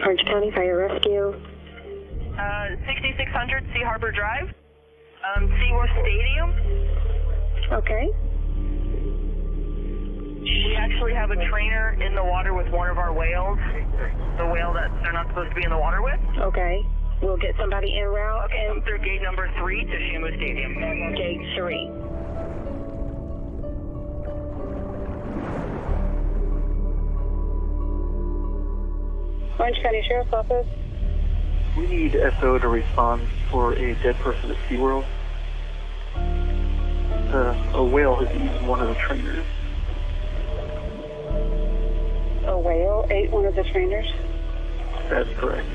Orange County Fire Rescue. 6600 Sea Harbor Drive, SeaWorld Stadium. Okay. We actually have a trainer in the water with one of our whales, the whale that they're not supposed to be in the water with. Okay. We'll get somebody en route. Okay, come through gate number 3 to Shamu Stadium. Gate 3. Orange County Sheriff's Office. We need SO to respond for a dead person at SeaWorld. A whale has eaten one of the trainers. A whale ate one of the trainers? That's correct.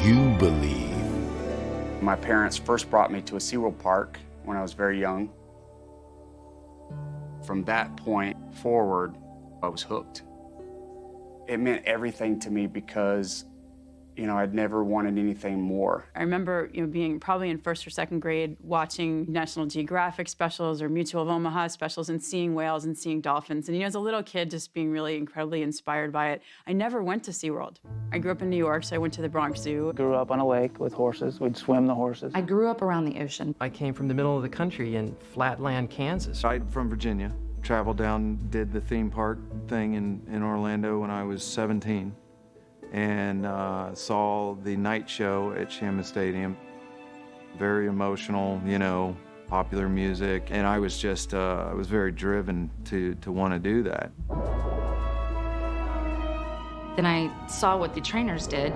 You believe. My parents first brought me to a SeaWorld park when I was very young. From that point forward, I was hooked. It meant everything to me because, I'd never wanted anything more. I remember, being probably in first or second grade, watching National Geographic specials or Mutual of Omaha specials and seeing whales and seeing dolphins. And, as a little kid, just being really incredibly inspired by it. I never went to SeaWorld. I grew up in New York, so I went to the Bronx Zoo. Grew up on a lake with horses. We'd swim the horses. I grew up around the ocean. I came from the middle of the country in Flatland, Kansas. I'm from Virginia. Traveled down, did the theme park thing in Orlando when I was 17. And saw the night show at Shamu Stadium. Very emotional, popular music. And I was just, I was very driven to want to do that. Then I saw what the trainers did,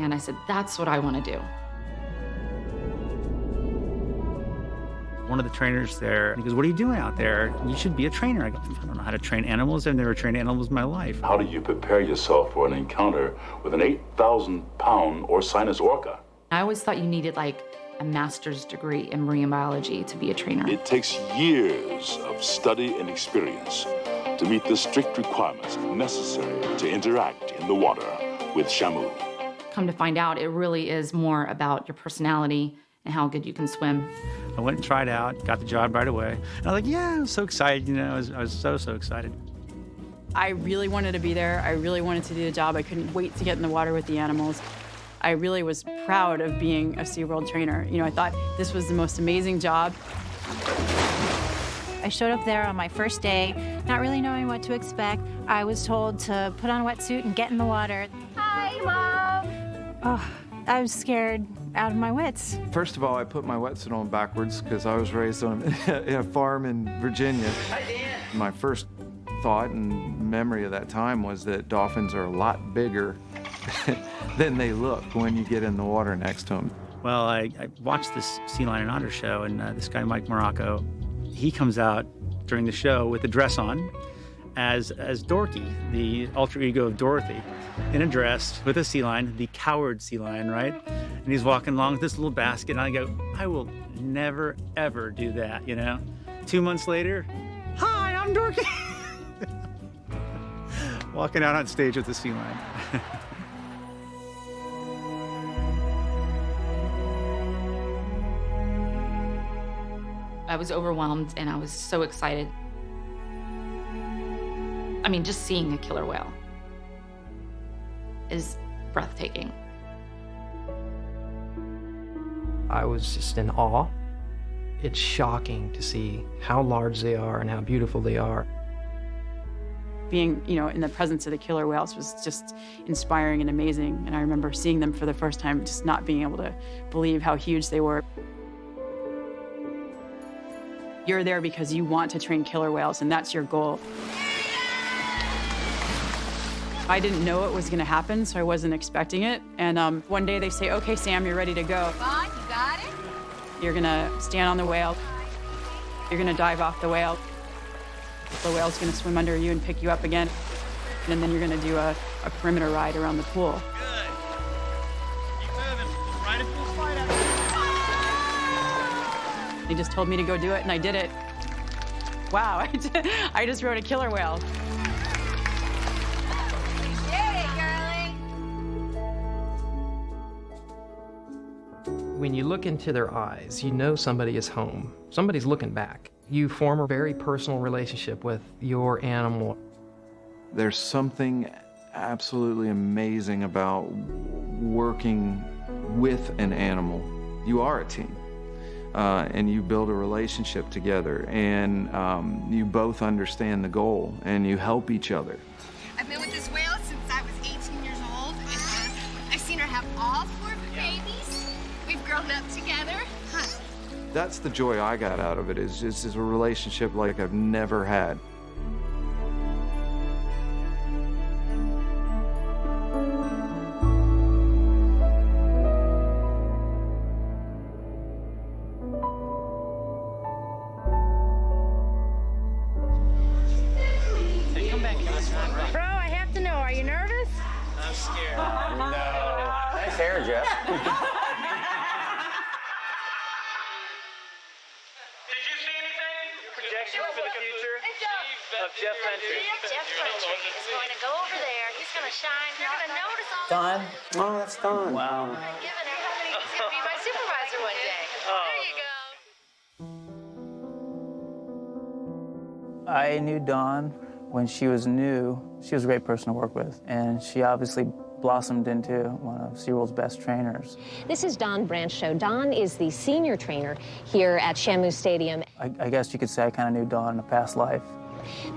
and I said, that's what I want to do. One of the trainers there, he goes, what are you doing out there? You should be a trainer. I go, I don't know how to train animals. I've never trained animals in my life. How do you prepare yourself for an encounter with an 8,000-pound Orcinus orca? I always thought you needed like a master's degree in marine biology to be a trainer. It takes years of study and experience to meet the strict requirements necessary to interact in the water with Shamu. Come to find out, it really is more about your personality and how good you can swim. I went and tried out, got the job right away. And I was like, yeah, I'm so excited, I was so excited. I really wanted to be there. I really wanted to do the job. I couldn't wait to get in the water with the animals. I really was proud of being a SeaWorld trainer. I thought this was the most amazing job. I showed up there on my first day, not really knowing what to expect. I was told to put on a wetsuit and get in the water. Hi, Mom! Oh, I was scared out of my wits. First of all, I put my wetsuit on backwards because I was raised on in a farm in Virginia. Hi, Dan. My first thought and memory of that time was that dolphins are a lot bigger than they look when you get in the water next to them. Well, I watched this Sea Lion and Otter show, and this guy, Mike Morocco, he comes out during the show with a dress on as Dorky, the alter ego of Dorothy, in a dress with a sea lion, the coward sea lion, right? And he's walking along with this little basket, and I go, I will never, ever do that, 2 months later, hi, I'm Dorky. Walking out on stage with the sea lion. I was overwhelmed and I was so excited. I mean, just seeing a killer whale is breathtaking. I was just in awe. It's shocking to see how large they are and how beautiful they are. Being, in the presence of the killer whales was just inspiring and amazing. And I remember seeing them for the first time, just not being able to believe how huge they were. You're there because you want to train killer whales, and that's your goal. I didn't know it was going to happen, so I wasn't expecting it. And one day they say, okay, Sam, you're ready to go. Come on, you got it? You're going to stand on the whale. You're going to dive off the whale. The whale's going to swim under you and pick you up again. And then you're going to do a perimeter ride around the pool. Good. Keep moving. Right into the slide out. He just told me to go do it, and I did it. Wow, I just rode a killer whale. When you look into their eyes, you know somebody is home. Somebody's looking back. You form a very personal relationship with your animal. There's something absolutely amazing about working with an animal. You are a team, and you build a relationship together, and you both understand the goal, and you help each other. I've been with this whale since I was 18 years old. I've seen her have all 4 babies. We've grown up together. That's the joy I got out of it, is a relationship like I've never had. Bro, I have to know, are you nervous? I'm scared. No. Nice hair, Jeff. Projections for the future of Jeff Fentry. Jeff Fentry is going to go over there. He's going to shine. You're going to notice all Don? Oh, that's Don. Wow. Given everybody, he's going to be my supervisor one day. There you go. I knew Dawn when she was new. She was a great person to work with, and she obviously blossomed into one of SeaWorld's best trainers. This is Don Brancho. Don is the senior trainer here at Shamu Stadium. I guess you could say I kind of knew Dawn in a past life.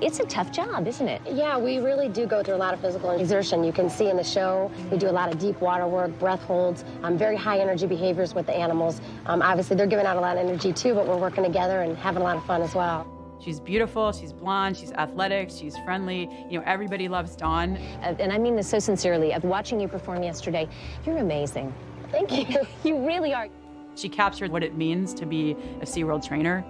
It's a tough job, isn't it? Yeah, we really do go through a lot of physical exertion. You can see in the show, we do a lot of deep water work, breath holds, very high energy behaviors with the animals. Obviously, they're giving out a lot of energy too, but we're working together and having a lot of fun as well. She's beautiful, she's blonde, she's athletic, she's friendly. You know, everybody loves Dawn. And I mean this so sincerely. Of watching you perform yesterday, you're amazing. Thank you. You really are. She captured what it means to be a SeaWorld trainer.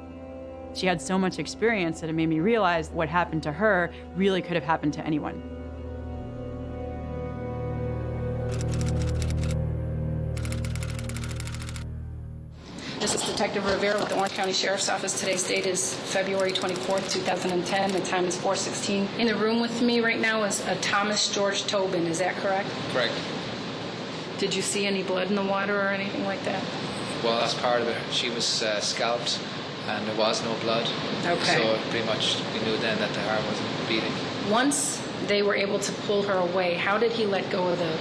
She had so much experience that it made me realize what happened to her really could have happened to anyone. This is Detective Rivera with the Orange County Sheriff's Office. Today's date is February 24th, 2010. The time is 4:16. In the room with me right now is Thomas George Tobin. Is that correct? Correct. Did you see any blood in the water or anything like that? Well, that's part of it. She was scalped and there was no blood. Okay. So pretty much we knew then that the heart wasn't beating. Once they were able to pull her away, how did he let go of the...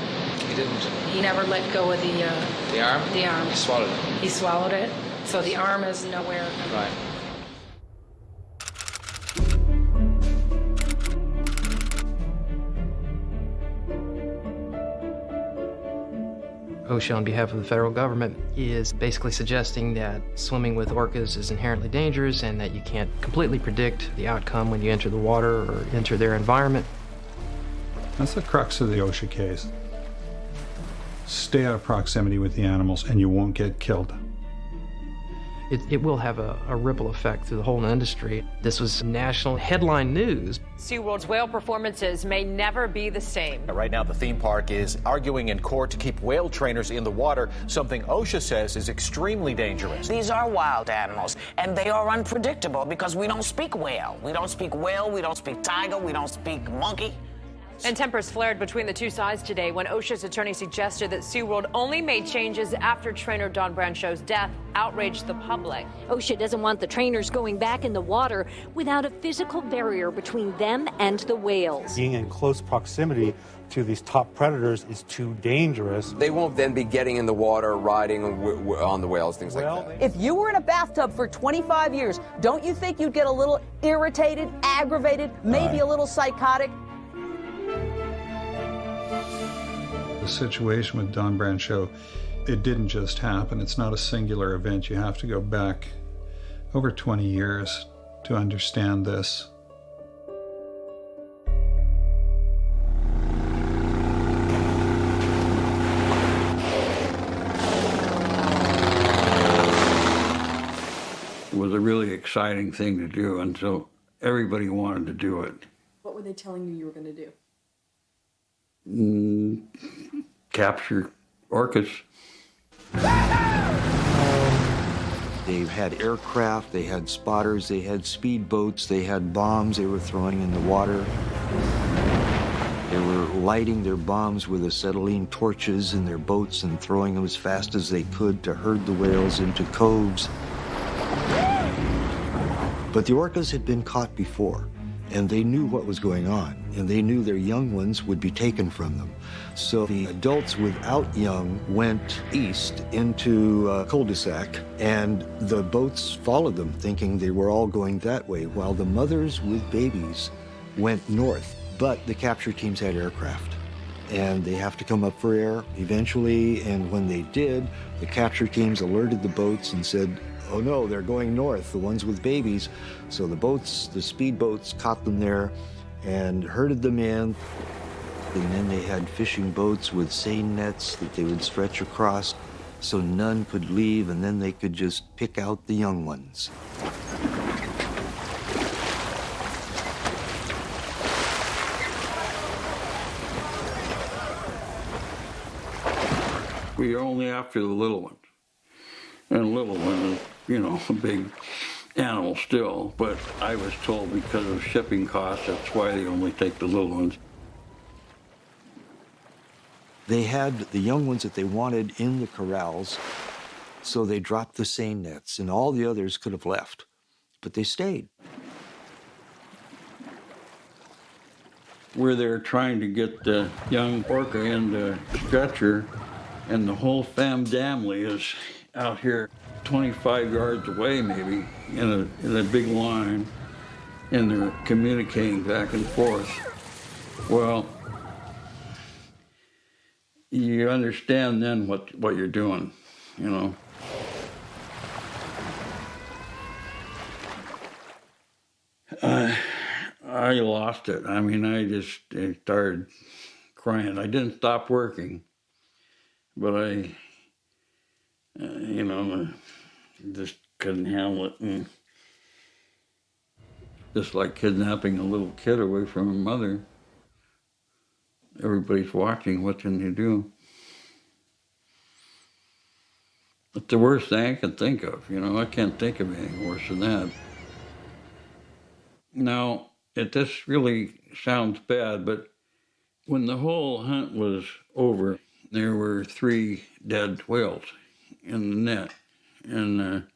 He didn't. He never let go of the arm? The arm. He swallowed it. He swallowed it? So the arm is nowhere. Right. OSHA, on behalf of the federal government, is basically suggesting that swimming with orcas is inherently dangerous and that you can't completely predict the outcome when you enter the water or enter their environment. That's the crux of the OSHA case. Stay out of proximity with the animals and you won't get killed. It will have a ripple effect through the whole industry. This was national headline news. SeaWorld's whale performances may never be the same. Right now, the theme park is arguing in court to keep whale trainers in the water, something OSHA says is extremely dangerous. These are wild animals, and they are unpredictable because we don't speak whale. We don't speak whale, we don't speak tiger, we don't speak monkey. And tempers flared between the two sides today when OSHA's attorney suggested that SeaWorld only made changes after trainer Don Brancho's death outraged the public. OSHA doesn't want the trainers going back in the water without a physical barrier between them and the whales. Being in close proximity to these top predators is too dangerous. They won't then be getting in the water, riding on the whales, things like that. If you were in a bathtub for 25 years, don't you think you'd get a little irritated, aggravated, maybe a little psychotic? The situation with Don Brancho, it didn't just happen. It's not a singular event. You have to go back over 20 years to understand this. It was a really exciting thing to do until everybody wanted to do it. What were they telling you were going to do? Capture orcas. They had aircraft, they had spotters, they had speedboats, they had bombs they were throwing in the water. They were lighting their bombs with acetylene torches in their boats and throwing them as fast as they could to herd the whales into coves. But the orcas had been caught before, and they knew what was going on, and they knew their young ones would be taken from them. So the adults without young went east into a cul-de-sac, and the boats followed them, thinking they were all going that way, while the mothers with babies went north. But the capture teams had aircraft, and they have to come up for air eventually, and when they did, the capture teams alerted the boats and said, oh no, they're going north, the ones with babies. So the boats, the speedboats, caught them there and herded them in. And then they had fishing boats with seine nets that they would stretch across so none could leave, and then they could just pick out the young ones. We are only after the little ones. And a little one is, you know, a big animal still, but I was told because of shipping costs, that's why they only take the little ones. They had the young ones that they wanted in the corrals, so they dropped the seine nets, and all the others could have left, but they stayed. We're there trying to get the young orca in the stretcher, and the whole family is out here 25 yards away maybe in a big line, and they're communicating back and forth. Well, you understand then what you're doing, you know. I lost it. I mean, I started crying. I didn't stop working, but I just couldn't handle it. And just like kidnapping a little kid away from her mother. Everybody's watching, what can you do? It's the worst thing I can think of, you know. I can't think of anything worse than that. Now, this really sounds bad, but when the whole hunt was over, there were 3 dead whales in the net. And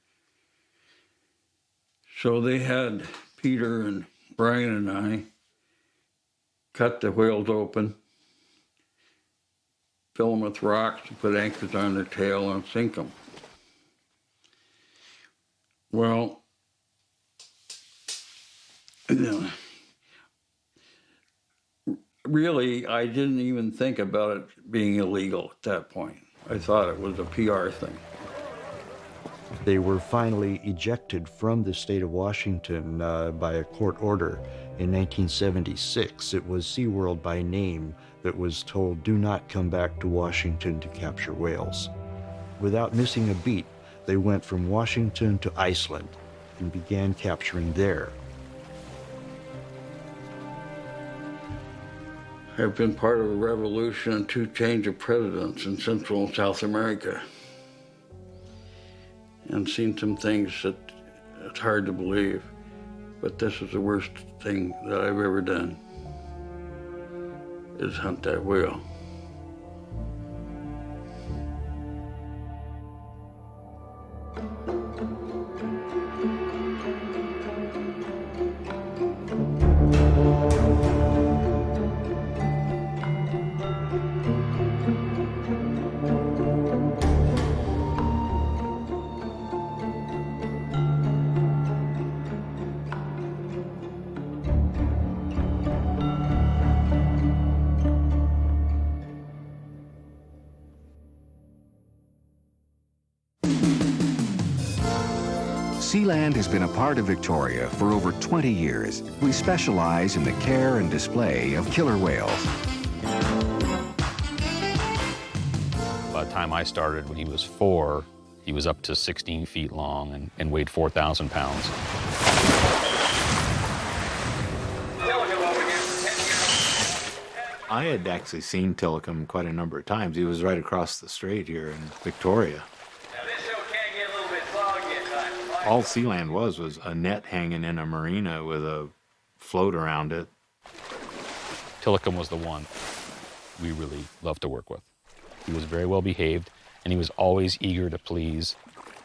so they had Peter and Brian and I cut the whales open, fill them with rocks, and put anchors on their tail and sink them. Well, really, I didn't even think about it being illegal at that point. I thought it was a PR thing. They were finally ejected from the state of Washington by a court order in 1976. It was SeaWorld by name that was told, do not come back to Washington to capture whales. Without missing a beat, they went from Washington to Iceland and began capturing there. I've been part of a revolution to change of presidents in Central and South America, and seen some things that it's hard to believe, but this is the worst thing that I've ever done, is hunt that whale. Sealand has been a part of Victoria for over 20 years. We specialize in the care and display of killer whales. By the time I started, when he was 4, he was up to 16 feet long and weighed 4,000 pounds. I had actually seen Tillicum quite a number of times. He was right across the strait here in Victoria. Now this show can get a little bit foggy at All Sealand was a net hanging in a marina with a float around it. Tilikum was the one we really loved to work with. He was very well behaved, and he was always eager to please.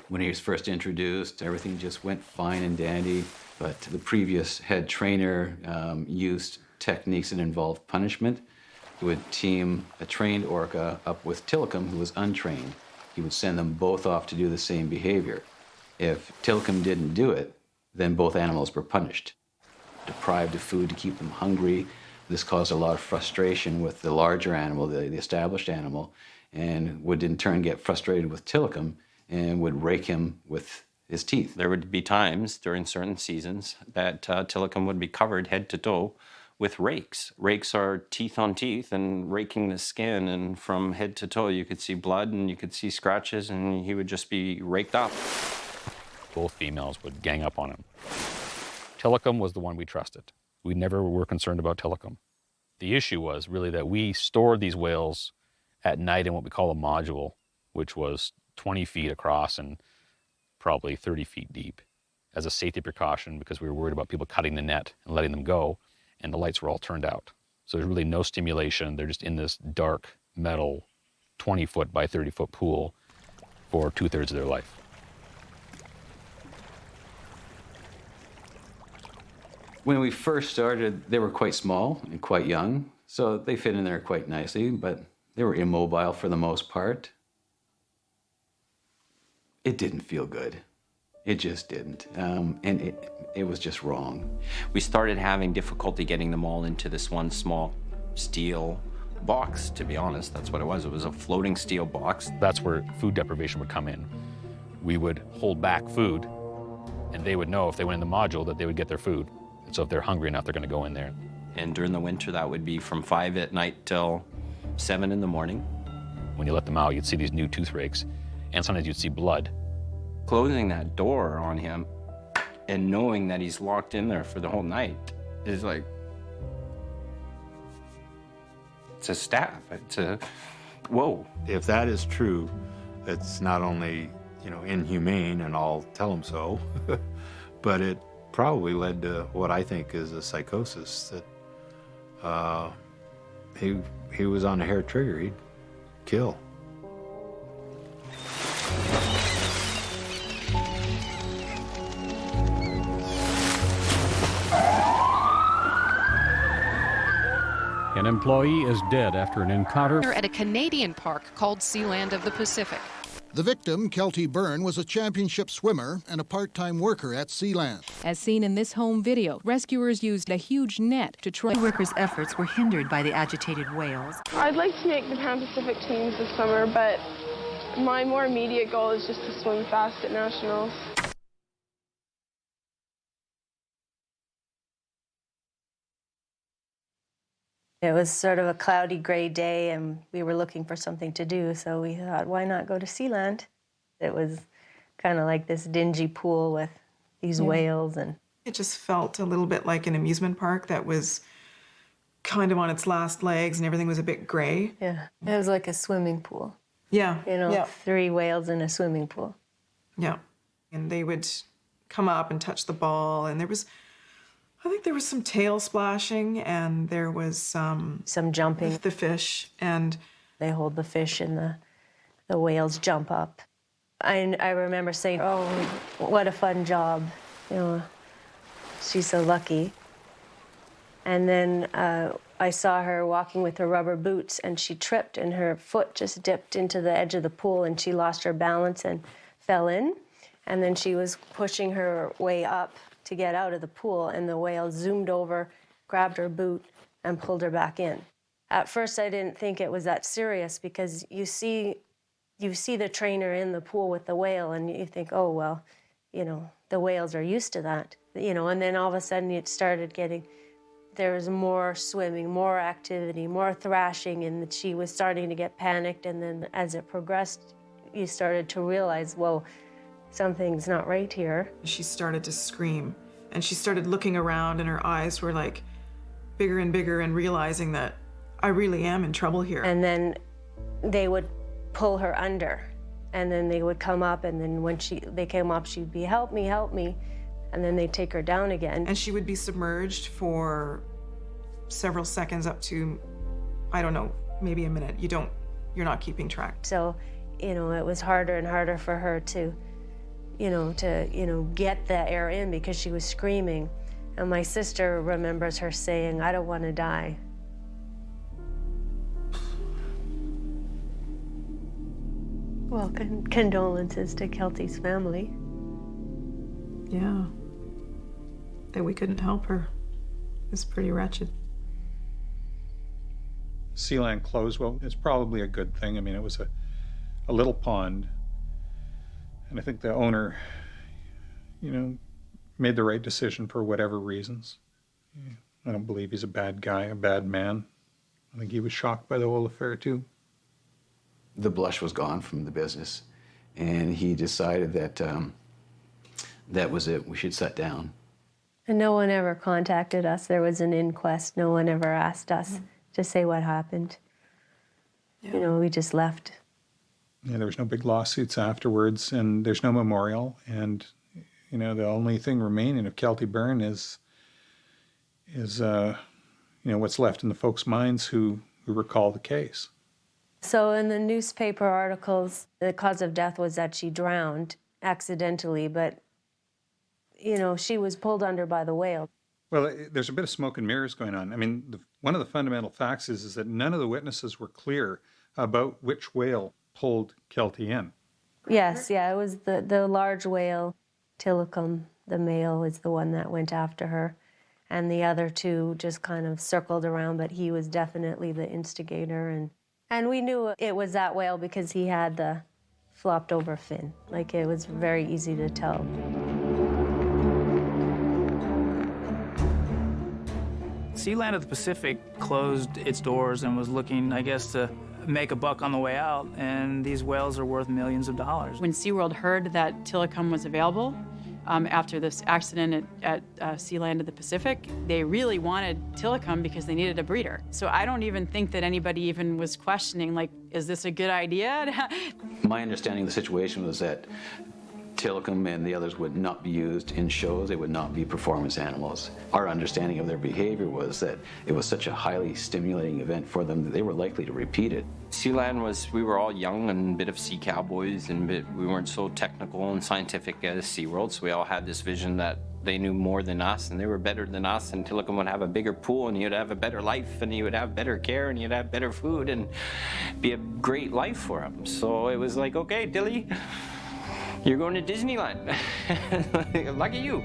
When he was first introduced, everything just went fine and dandy, but the previous head trainer used techniques that involved punishment. He would team a trained orca up with Tilikum, who was untrained. He would send them both off to do the same behavior. If Tilikum didn't do it, then both animals were punished. Deprived of food to keep them hungry. This caused a lot of frustration with the larger animal, the established animal, and would in turn get frustrated with Tilikum and would rake him with his teeth. There would be times during certain seasons that Tilikum would be covered head to toe with rakes. Rakes are teeth on teeth and raking the skin, and from head to toe you could see blood and you could see scratches, and he would just be raked up. Both females would gang up on him. Tilikum was the one we trusted. We never were concerned about Tilikum. The issue was really that we stored these whales at night in what we call a module, which was 20 feet across and probably 30 feet deep, as a safety precaution because we were worried about people cutting the net and letting them go, and the lights were all turned out. So there's really no stimulation. They're just in this dark metal 20-foot by 30-foot pool for 2/3 of their life. When we first started, they were quite small and quite young, so they fit in there quite nicely, but they were immobile for the most part. It didn't feel good. It just didn't, and it was just wrong. We started having difficulty getting them all into this one small steel box, to be honest. That's what it was. It was a floating steel box. That's where food deprivation would come in. We would hold back food, and they would know if they went in the module that they would get their food. So if they're hungry enough, they're going to go in there. And during the winter, that would be from 5 at night till 7 in the morning. When you let them out, you'd see these new tooth rakes, and sometimes you'd see blood. Closing that door on him and knowing that he's locked in there for the whole night is like, it's a stab. It's a, whoa. If that is true, it's not only, inhumane, and I'll tell him so, but it probably led to what I think is a psychosis, that he was on a hair trigger. He'd kill. An employee is dead after an encounter at a Canadian park called Sealand of the Pacific. The victim, Kelty Byrne, was a championship swimmer and a part-time worker at Sealand. As seen in this home video, rescuers used a huge net to try. The workers' efforts were hindered by the agitated whales. I'd like to make the Pan-Pacific teams this summer, but my more immediate goal is just to swim fast at nationals. It was sort of a cloudy, gray day, and we were looking for something to do, so we thought, why not go to Sealand? It was kind of like this dingy pool with these whales. And it just felt a little bit like an amusement park that was kind of on its last legs, and everything was a bit gray. Yeah, it was like a swimming pool. Yeah. 3 whales in a swimming pool. Yeah, and they would come up and touch the ball, and I think there was some tail splashing, and there was some jumping. With the fish, and they hold the fish, and the whales jump up. I remember saying, "Oh, what a fun job! She's so lucky." And then I saw her walking with her rubber boots, and she tripped, and her foot just dipped into the edge of the pool, and she lost her balance and fell in. And then she was pushing her way up to get out of the pool, and the whale zoomed over, grabbed her boot, and pulled her back in. At first, I didn't think it was that serious, because you see the trainer in the pool with the whale, and you think, oh, well, the whales are used to that, and then all of a sudden it started getting, there was more swimming, more activity, more thrashing, and she was starting to get panicked, and then as it progressed, you started to realize, whoa, something's not right here. She started to scream, and she started looking around, and her eyes were like bigger and bigger, and realizing that I really am in trouble here. And then they would pull her under, And then they would come up, and then when they came up, she'd be, help me, and then they'd take her down again. And she would be submerged for several seconds up to, I don't know, maybe a minute. You're not keeping track. So, it was harder and harder for her to get the air in because she was screaming. And my sister remembers her saying, I don't want to die. Well, condolences to Kelty's family. Yeah. That we couldn't help her. It's pretty wretched. Sealand closed, well, it's probably a good thing. I mean, it was a little pond. And I think the owner, made the right decision for whatever reasons. I don't believe he's a bad guy, a bad man. I think he was shocked by the whole affair, too. The blush was gone from the business, and he decided that that was it. We should shut down. And no one ever contacted us. There was an inquest. No one ever asked us to say what happened. Yeah. We just left. Yeah, there was no big lawsuits afterwards, and there's no memorial. And, the only thing remaining of Kelty Byrne is what's left in the folks' minds who recall the case. So in the newspaper articles, the cause of death was that she drowned accidentally, but, she was pulled under by the whale. Well, there's a bit of smoke and mirrors going on. I mean, one of the fundamental facts is that none of the witnesses were clear about which whale pulled Kelty in. Yes, it was the large whale, Tilikum, the male, is the one that went after her. And the other two just kind of circled around, but he was definitely the instigator. And we knew it was that whale because he had the flopped over fin. Like, it was very easy to tell. Sealand of the Pacific closed its doors and was looking, I guess, to make a buck on the way out, and these whales are worth millions of dollars. When SeaWorld heard that Tilikum was available, after this accident at Sealand of the Pacific, they really wanted Tilikum because they needed a breeder. So I don't even think that anybody even was questioning, like, is this a good idea? My understanding of the situation was that Tilikum and the others would not be used in shows. They would not be performance animals. Our understanding of their behavior was that it was such a highly stimulating event for them that they were likely to repeat it. Sealand we were all young and a bit of sea cowboys, and we weren't so technical and scientific as SeaWorld, so we all had this vision that they knew more than us and they were better than us, and Tilikum would have a bigger pool and he would have a better life and he would have better care and he'd have better food and be a great life for him. So it was like, okay, Tilly, you're going to Disneyland. Lucky you.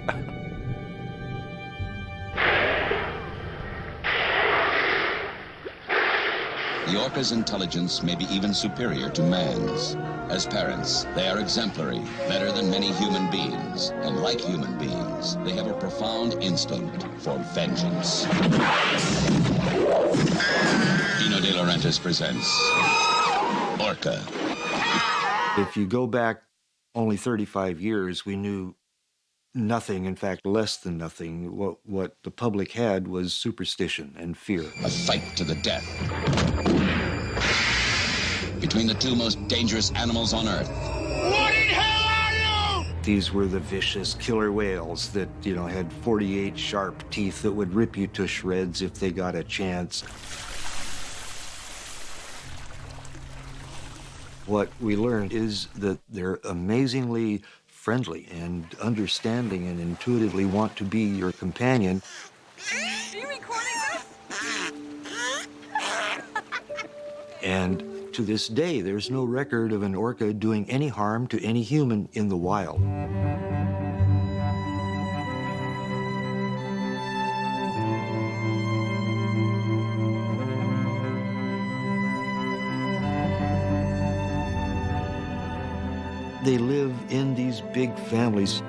The orca's intelligence may be even superior to man's. As parents, they are exemplary, better than many human beings. And like human beings, they have a profound instinct for vengeance. Dino De Laurentiis presents Orca. If you go back only 35 years, we knew nothing, in fact, less than nothing. What the public had was superstition and fear. A fight to the death between the two most dangerous animals on Earth. What in hell are you? These were the vicious killer whales that, had 48 sharp teeth that would rip you to shreds if they got a chance. What we learned is that they're amazingly friendly and understanding and intuitively want to be your companion. Are you recording this? And to this day, there's no record of an orca doing any harm to any human in the wild. They live in these big families,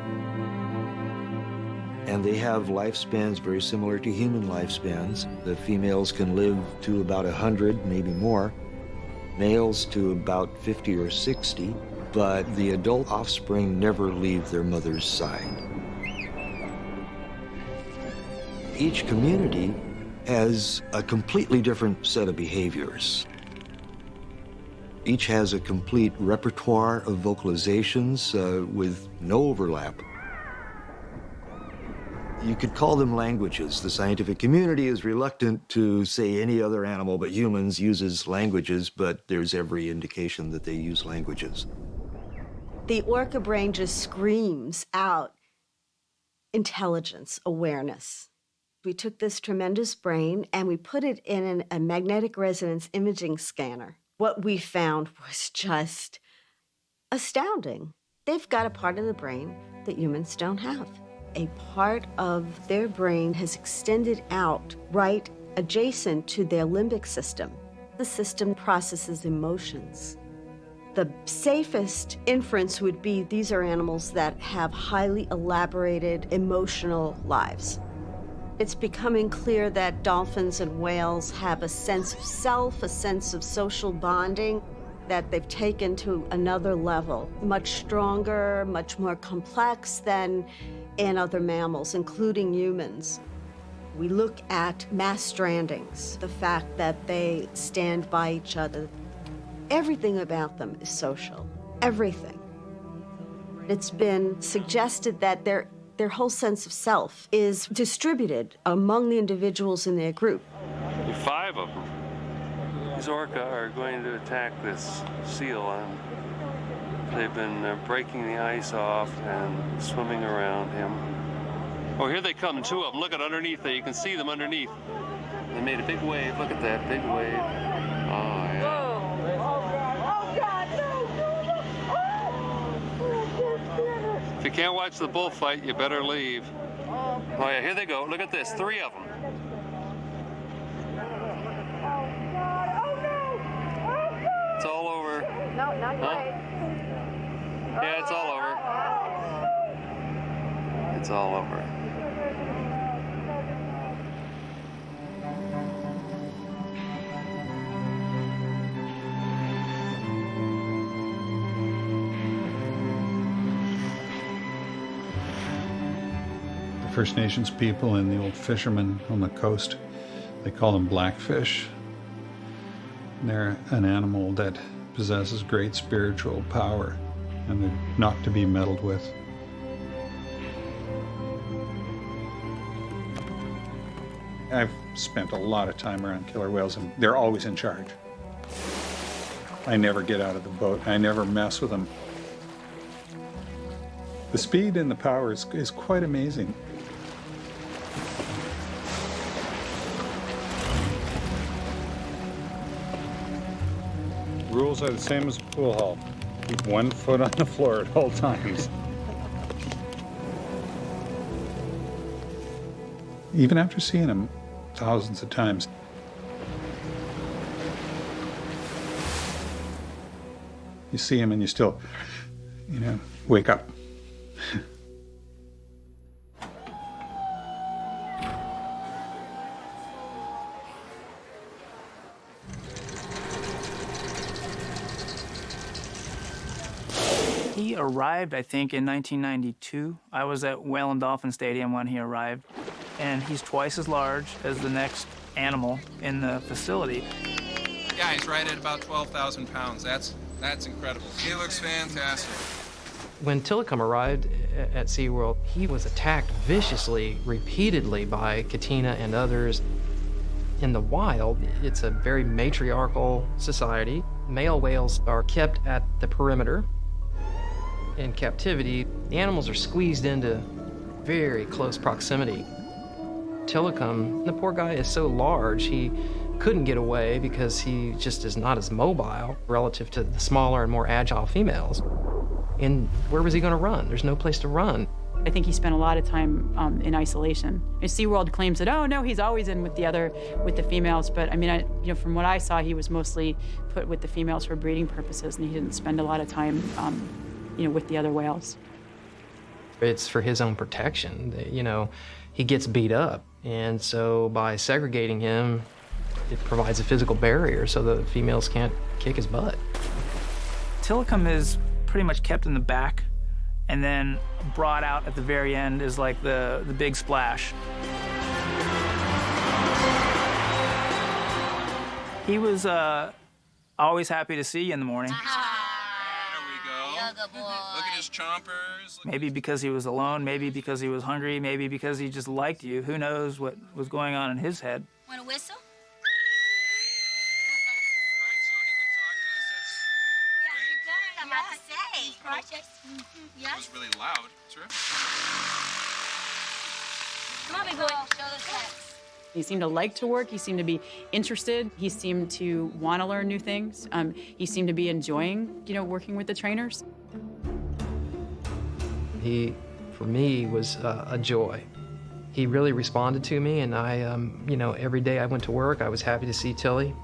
and they have lifespans very similar to human lifespans. The females can live to about 100, maybe more, males to about 50 or 60, but the adult offspring never leave their mother's side. Each community has a completely different set of behaviors. Each has a complete repertoire of vocalizations with no overlap. You could call them languages. The scientific community is reluctant to say any other animal but humans uses languages, but there's every indication that they use languages. The orca brain just screams out intelligence, awareness. We took this tremendous brain and we put it in a magnetic resonance imaging scanner. What we found was just astounding. They've got a part of the brain that humans don't have. A part of their brain has extended out right adjacent to their limbic system. The system processes emotions. The safest inference would be these are animals that have highly elaborated emotional lives. It's becoming clear that dolphins and whales have a sense of self, a sense of social bonding that they've taken to another level, much stronger, much more complex than in other mammals, including humans. We look at mass strandings, the fact that they stand by each other. Everything about them is social, everything. It's been suggested that their whole sense of self is distributed among the individuals in their group. 5 of them. These orca are going to attack this seal, and they've been breaking the ice off and swimming around him. Oh, here they come, 2 of them. Look at underneath there. You can see them underneath. They made a big wave. Look at that big wave. Oh, yeah. If you can't watch the bullfight, you better leave. Oh, yeah, here they go. Look at this. 3 of them. It's all over. No, not quite. Yeah, it's all over. It's all over. The First Nations people and the old fishermen on the coast, they call them Blackfish. They're an animal that possesses great spiritual power, and they're not to be meddled with. I've spent a lot of time around killer whales, and they're always in charge. I never get out of the boat. I never mess with them. The speed and the power is quite amazing. Rules are the same as a pool hall. Keep 1 foot on the floor at all times. Even after seeing them thousands of times, you see him and you still, wake up. He arrived, I think, in 1992. I was at Whale and Dolphin Stadium when he arrived, and he's twice as large as the next animal in the facility. Yeah, he's right at about 12,000 pounds. That's incredible. He looks fantastic. When Tilikum arrived at SeaWorld, he was attacked viciously, repeatedly by Katina and others. In the wild, it's a very matriarchal society. Male whales are kept at the perimeter. In captivity, the animals are squeezed into very close proximity. Tilikum, the poor guy is so large, he couldn't get away because he just is not as mobile relative to the smaller and more agile females. And where was he going to run? There's no place to run. I think he spent a lot of time in isolation. SeaWorld claims that, oh no, he's always in with the females, but I mean, from what I saw, he was mostly put with the females for breeding purposes, and he didn't spend a lot of time, with the other whales. It's for his own protection. He gets beat up, and so by segregating him, it provides a physical barrier so the females can't kick his butt. Tilikum is pretty much kept in the back, and then brought out at the very end is like the big splash. He was Always happy to see you in the morning. There we go. Look at his chompers. Maybe because he was alone, maybe because he was hungry, maybe because he just liked you. Who knows what was going on in his head. Want a whistle? I'm about to say. That was really loud. Sure. Come on, big boy. Show the sex. He seemed to like to work. He seemed to be interested. He seemed to want to learn new things. He seemed to be enjoying, working with the trainers. He, for me, was a joy. He really responded to me, and I, every day I went to work, I was happy to see Tilly.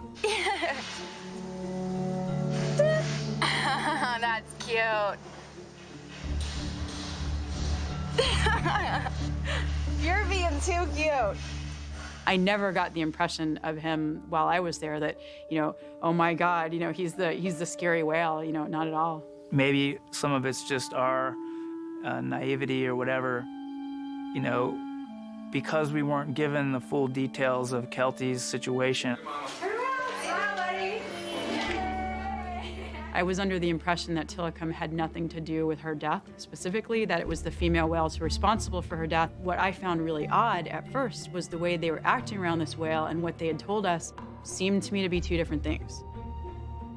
That's cute. You're being too cute. I never got the impression of him while I was there that, oh my God, he's the scary whale, not at all. Maybe some of it's just our naivety or whatever, because we weren't given the full details of Kelty's situation. I was under the impression that Tilikum had nothing to do with her death, specifically that it was the female whales who were responsible for her death. What I found really odd at first was the way they were acting around this whale, and what they had told us seemed to me to be two different things.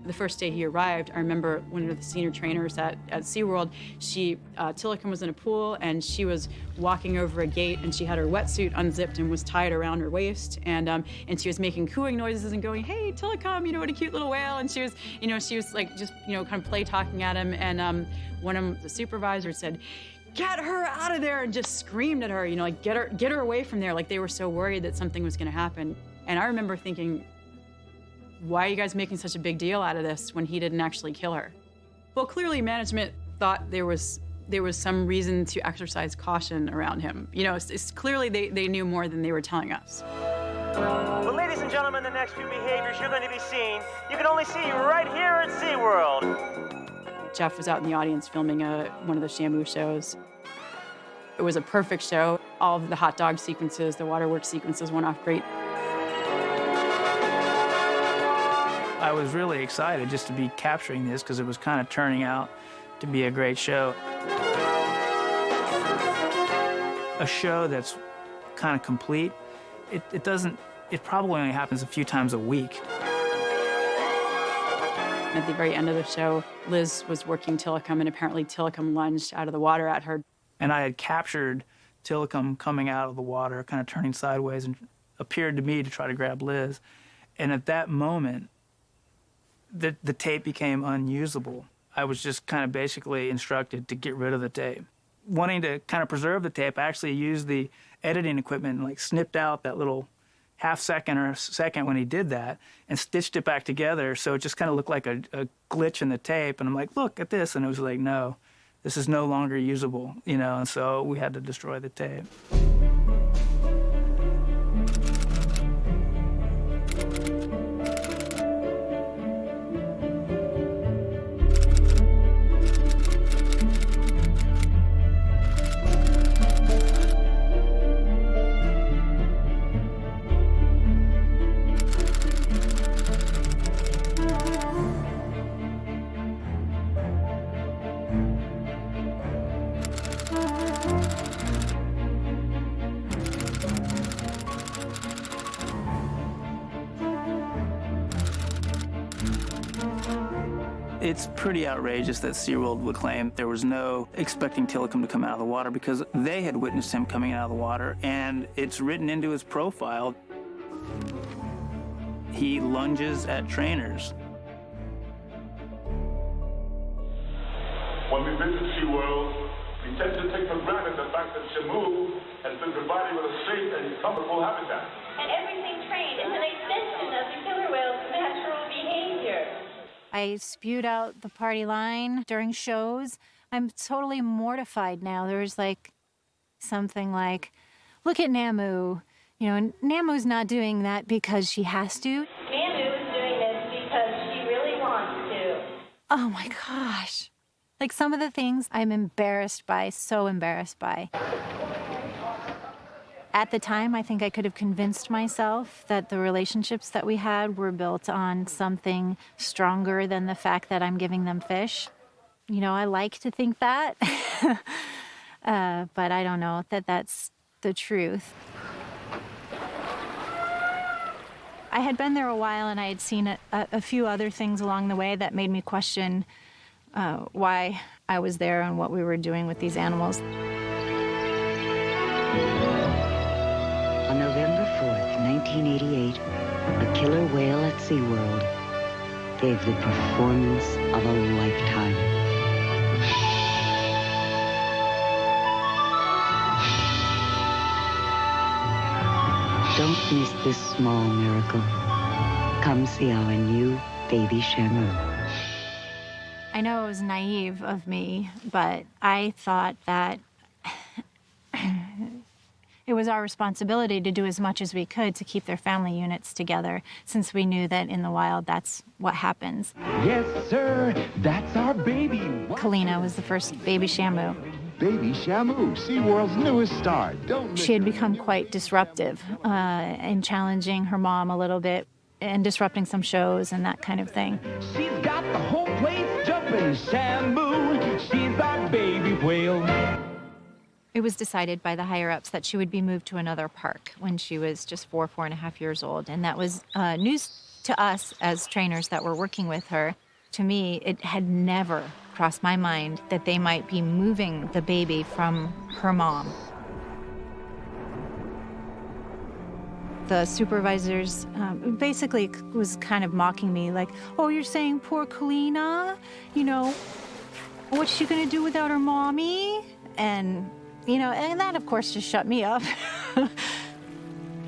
The first day he arrived, I remember one of the senior trainers at SeaWorld, Tilikum was in a pool and she was walking over a gate and she had her wetsuit unzipped and was tied around her waist, and she was making cooing noises and going, "Hey, Tilikum, what a cute little whale," and she was like just, kind of play talking at him, and one of the supervisors said, "Get her out of there," and just screamed at her, like, get her away from there, like they were so worried that something was gonna happen. And I remember thinking, why are you guys making such a big deal out of this when he didn't actually kill her? Well, clearly management thought there was some reason to exercise caution around him. It's clearly they knew more than they were telling us. Well, ladies and gentlemen, the next few behaviors you're going to be seeing, you can only see right here at SeaWorld. Jeff was out in the audience filming one of the Shamu shows. It was a perfect show. All of the hot dog sequences, the waterworks sequences went off great. I was really excited just to be capturing this because it was kind of turning out to be a great show. A show that's kind of complete, it probably only happens a few times a week. At the very end of the show, Liz was working Tilikum, and apparently Tilikum lunged out of the water at her. And I had captured Tilikum coming out of the water, kind of turning sideways, and appeared to me to try to grab Liz. And at that moment, the tape became unusable. I was just kind of basically instructed to get rid of the tape. Wanting to kind of preserve the tape, I actually used the editing equipment and like snipped out that little half second or second when he did that and stitched it back together so it just kind of looked like a glitch in the tape. And I'm like, look at this. And it was like, no, this is no longer usable, and so we had to destroy the tape. It's pretty outrageous that SeaWorld would claim there was no expecting Tilikum to come out of the water because they had witnessed him coming out of the water, and it's written into his profile. He lunges at trainers. When we visit SeaWorld, we tend to take for granted the fact that Shamu has been provided with a safe and comfortable habitat. And everything trained is an extension of the killer whale's natural behavior. I spewed out the party line during shows. I'm totally mortified now. There's like something like, look at Namu. Namu's not doing that because she has to. Namu is doing this because she really wants to. Oh my gosh. Like some of the things I'm embarrassed by, so embarrassed by. At the time, I think I could have convinced myself that the relationships that we had were built on something stronger than the fact that I'm giving them fish. You know, I like to think that, but I don't know that that's the truth. I had been there a while, and I had seen a few other things along the way that made me question why I was there and what we were doing with these animals. On November 4th, 1988, a killer whale at SeaWorld gave the performance of a lifetime. Don't miss this small miracle. Come see our new baby Shamu. I know it was naive of me, but I thought that it was our responsibility to do as much as we could to keep their family units together, since we knew that in the wild, that's what happens. Yes, sir, that's our baby. Kalina was the first baby Shamu. Baby Shamu, SeaWorld's newest star. She had become quite disruptive in challenging her mom a little bit and disrupting some shows and that kind of thing. She's got the whole place jumping, Shamu. She's our baby whale. It was decided by the higher-ups that she would be moved to another park when she was just 4.5 years old. And that was news to us as trainers that were working with her. To me, it had never crossed my mind that they might be moving the baby from her mom. The supervisors basically was kind of mocking me, like, oh, you're saying poor Kalina? You know, what's she gonna do without her mommy? And, you know, and that, of course, just shut me up.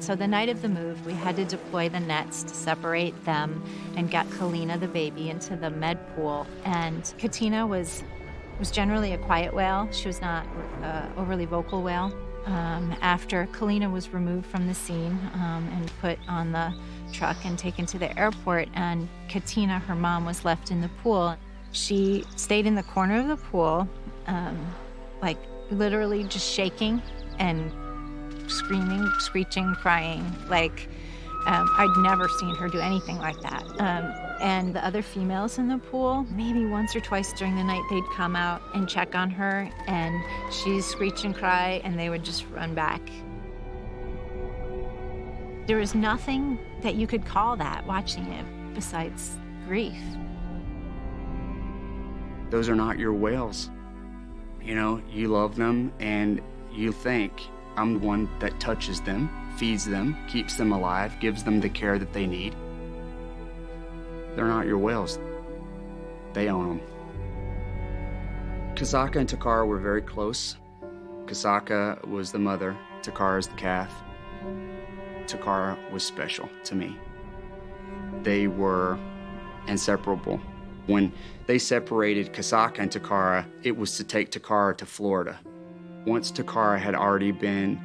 So the night of the move, we had to deploy the nets to separate them and get Kalina, the baby, into the med pool. And Katina was generally a quiet whale. She was not an overly vocal whale. After Kalina was removed from the scene and put on the truck and taken to the airport, and Katina, her mom, was left in the pool, she stayed in the corner of the pool, like literally just shaking and screaming, screeching, crying. Like, I'd never seen her do anything like that. And the other females in the pool, maybe once or twice during the night, they'd come out and check on her, and she'd screech and cry, and they would just run back. There was nothing that you could call that, watching it, besides grief. Those are not your whales. You know, you love them, and you think, I'm the one that touches them, feeds them, keeps them alive, gives them the care that they need. They're not your whales. They own them. Kasaka and Takara were very close. Kasaka was the mother, Takara is the calf. Takara was special to me. They were inseparable. When they separated Kasaka and Takara, it was to take Takara to Florida. Once Takara had already been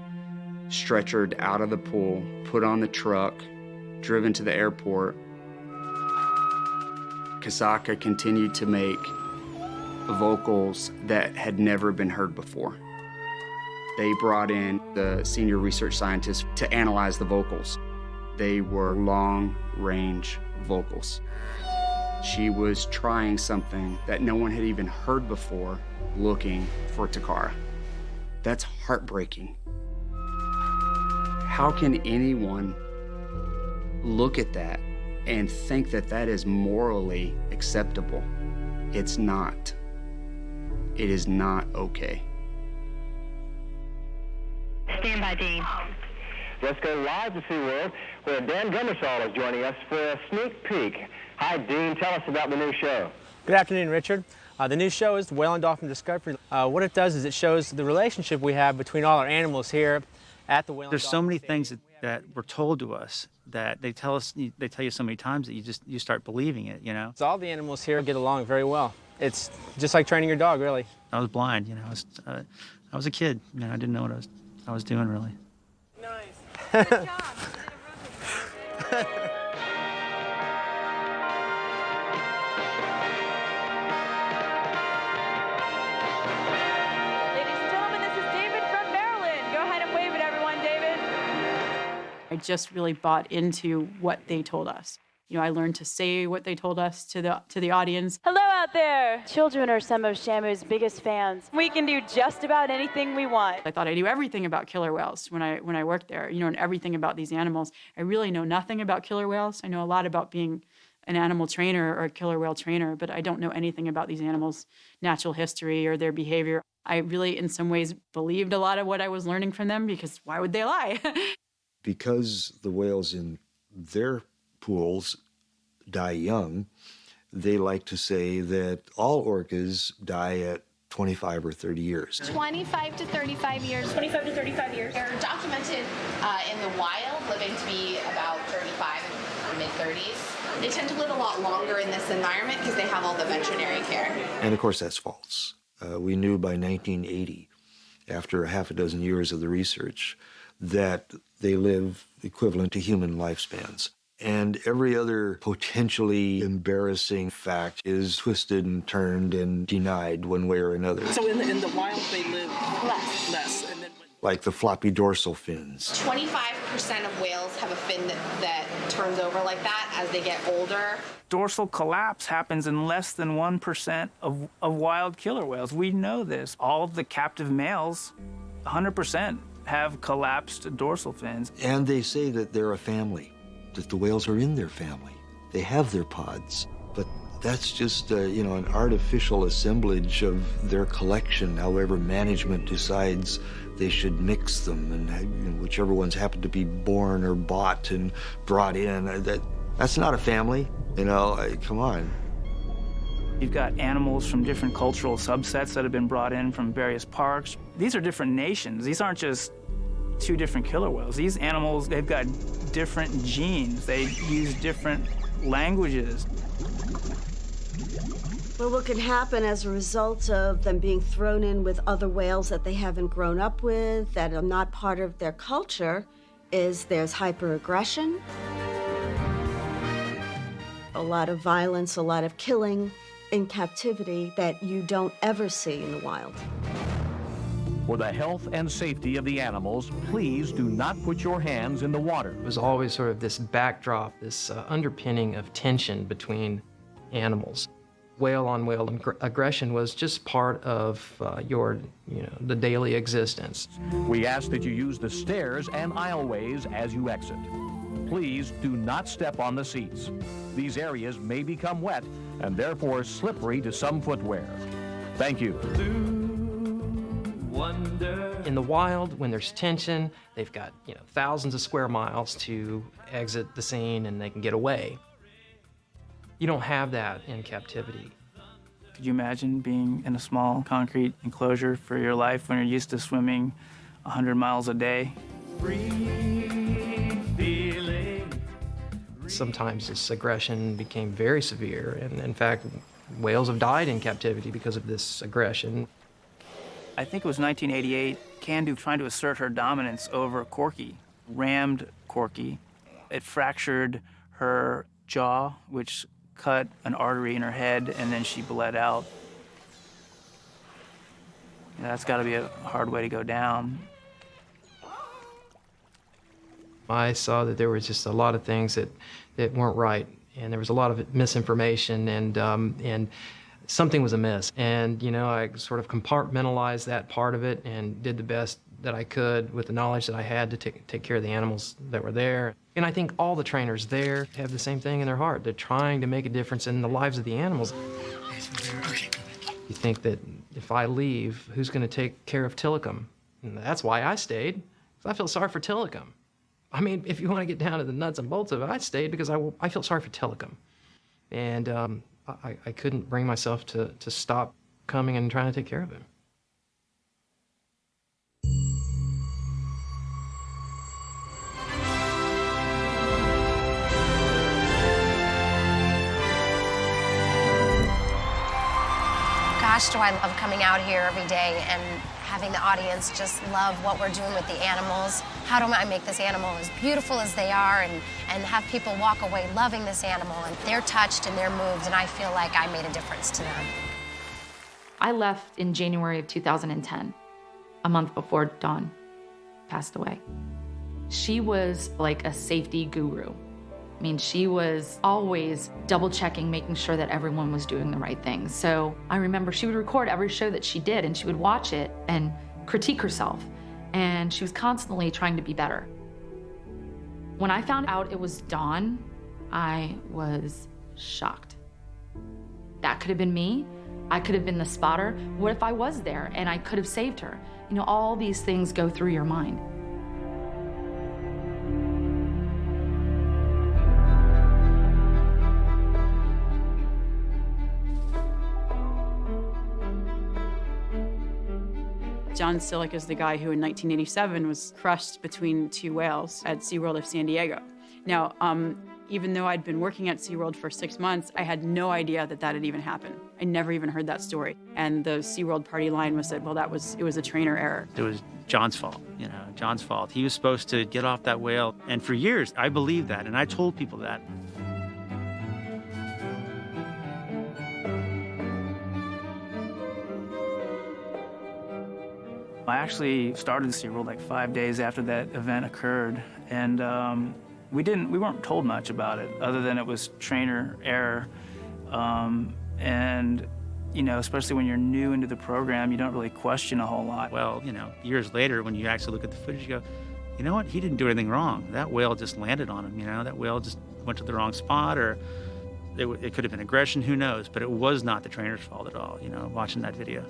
stretchered out of the pool, put on the truck, driven to the airport, Kasaka continued to make vocals that had never been heard before. They brought in the senior research scientists to analyze the vocals. They were long-range vocals. She was trying something that no one had even heard before, looking for Takara. That's heartbreaking. How can anyone look at that and think that that is morally acceptable? It's not. It is not okay. Stand by, Dean. Let's go live to SeaWorld, where Dan Gummersall is joining us for a sneak peek. Hi, Dean. Tell us about the new show. Good afternoon, Richard. The new show is Whale and Dolphin Discovery. What it does is it shows the relationship we have between all our animals here at the Whale and There's Dolphin so many Stadium. things that were told to us that they tell you so many times that you start believing it, you know. So all the animals here get along very well. It's just like training your dog, really. I was blind, you know. I was a kid, you know. I didn't know what I was doing really. Nice. Good job. Ladies and gentlemen, this is David from Maryland. Go ahead and wave at everyone, David. I just really bought into what they told us. You know, I learned to say what they told us to the audience. Hello out there! Children are some of Shamu's biggest fans. We can do just about anything we want. I thought I knew everything about killer whales when I worked there, you know, and everything about these animals. I really know nothing about killer whales. I know a lot about being an animal trainer or a killer whale trainer, but I don't know anything about these animals' natural history or their behavior. I really, in some ways, believed a lot of what I was learning from them, because why would they lie? Because the whales in their pools die young, they like to say that all orcas die at 25 or 30 years. 25 to 35 years. 25 to 35 years. They're documented in the wild, living to be about 35 or mid-30s. They tend to live a lot longer in this environment because they have all the veterinary care. And of course, that's false. We knew by 1980, after a half a dozen years of the research, that they live equivalent to human lifespans. And every other potentially embarrassing fact is twisted and turned and denied one way or another. So in the wild, they live less. And then... Like the floppy dorsal fins. 25% of whales have a fin that turns over like that as they get older. Dorsal collapse happens in less than 1% of wild killer whales. We know this. All of the captive males, 100%, have collapsed dorsal fins. And they say that they're a family, that the whales are in their family. They have their pods, but that's just, an artificial assemblage of their collection, however management decides they should mix them, and whichever ones happen to be born or bought and brought in. That's not a family, come on. You've got animals from different cultural subsets that have been brought in from various parks. These are different nations. These aren't just two different killer whales. These animals, they've got different genes. They use different languages. Well, what can happen as a result of them being thrown in with other whales that they haven't grown up with, that are not part of their culture, is there's hyperaggression, a lot of violence, a lot of killing in captivity that you don't ever see in the wild. For the health and safety of the animals, please do not put your hands in the water. It was always sort of this backdrop, this underpinning of tension between animals. Whale-on-whale aggression was just part of the daily existence. We ask that you use the stairs and aisleways as you exit. Please do not step on the seats. These areas may become wet and therefore slippery to some footwear. Thank you. In the wild, when there's tension, they've got thousands of square miles to exit the scene and they can get away. You don't have that in captivity. Could you imagine being in a small concrete enclosure for your life when you're used to swimming 100 miles a day? Sometimes this aggression became very severe, and in fact, whales have died in captivity because of this aggression. I think it was 1988, Candu trying to assert her dominance over Corky, rammed Corky. It fractured her jaw, which cut an artery in her head, and then she bled out. That's got to be a hard way to go down. I saw that there was just a lot of things that weren't right, and there was a lot of misinformation, and something was amiss. And I sort of compartmentalized that part of it and did the best that I could with the knowledge that I had to take care of the animals that were there. And I think all the trainers there have the same thing in their heart. They're trying to make a difference in the lives of the animals. You think that if I leave, who's going to take care of Tilikum? And that's why I stayed, because I feel sorry for Tilikum. I mean, if you want to get down to the nuts and bolts of it, I stayed because I felt sorry for Tilikum. And I couldn't bring myself to stop coming and trying to take care of him. Gosh, do I love coming out here every day and having the audience just love what we're doing with the animals. How do I make this animal as beautiful as they are and have people walk away loving this animal, and they're touched and they're moved, and I feel like I made a difference to them. I left in January of 2010, a month before Dawn passed away. She was like a safety guru. I mean, she was always double checking, making sure that everyone was doing the right thing. So I remember she would record every show that she did, and she would watch it and critique herself. And she was constantly trying to be better. When I found out it was Dawn, I was shocked. That could have been me. I could have been the spotter. What if I was there and I could have saved her? You know, all these things go through your mind. John Sillick is the guy who in 1987 was crushed between two whales at SeaWorld of San Diego. Now, even though I'd been working at SeaWorld for 6 months, I had no idea that that had even happened. I never even heard that story. And the SeaWorld party line was that, well, it was a trainer error. It was John's fault, you know, John's fault. He was supposed to get off that whale. And for years, I believed that, and I told people that. I actually started SeaWorld like 5 days after that event occurred, and we weren't told much about it other than it was trainer error. And, you know, especially when you're new into the program, you don't really question a whole lot. Well, you know, years later, when you actually look at the footage, you go, you know what, he didn't do anything wrong. That whale just landed on him, you know, that whale just went to the wrong spot, or it could have been aggression, who knows, but it was not the trainer's fault at all, you know, watching that video.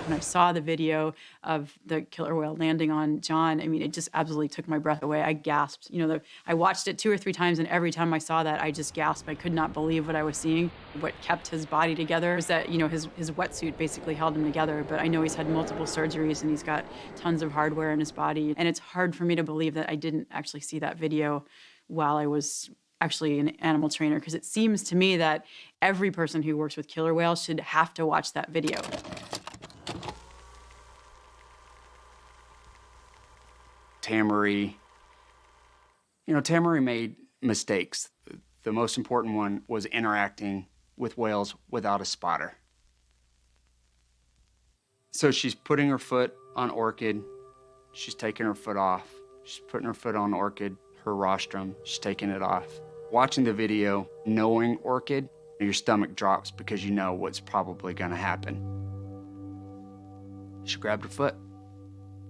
When I saw the video of the killer whale landing on John, I mean, it just absolutely took my breath away. I gasped. You know, I watched it 2 or 3 times, and every time I saw that, I just gasped. I could not believe what I was seeing. What kept his body together was that, you know, his wetsuit basically held him together. But I know he's had multiple surgeries, and he's got tons of hardware in his body. And it's hard for me to believe that I didn't actually see that video while I was actually an animal trainer, because it seems to me that every person who works with killer whales should have to watch that video. Tamari, you know, Tamari made mistakes. The most important one was interacting with whales without a spotter. So she's putting her foot on Orchid, she's taking her foot off. She's putting her foot on Orchid, her rostrum, she's taking it off. Watching the video, knowing Orchid, your stomach drops because you know what's probably gonna happen. She grabbed her foot.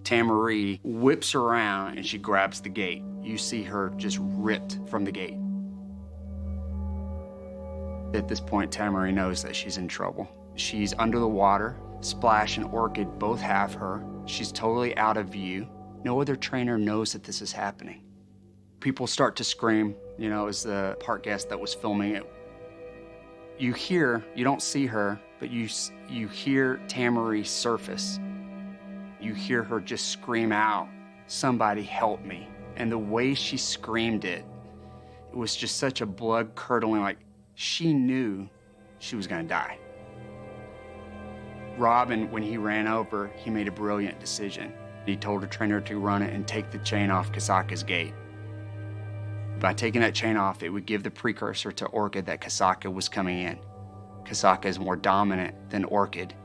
Tamari whips around and she grabs the gate. You see her just ripped from the gate. At this point, Tamari knows that she's in trouble. She's under the water. Splash and Orchid both have her. She's totally out of view. No other trainer knows that this is happening. People start to scream, you know, as the park guest that was filming it. You don't see her, but you hear Tamari surface. You hear her just scream out, "Somebody help me." And the way she screamed it was just such a blood-curdling, like, she knew she was gonna die. Robin, when he ran over, he made a brilliant decision. He told the trainer to run it and take the chain off Kasaka's gate. By taking that chain off, it would give the precursor to Orchid that Kasaka was coming in. Kasaka is more dominant than Orchid.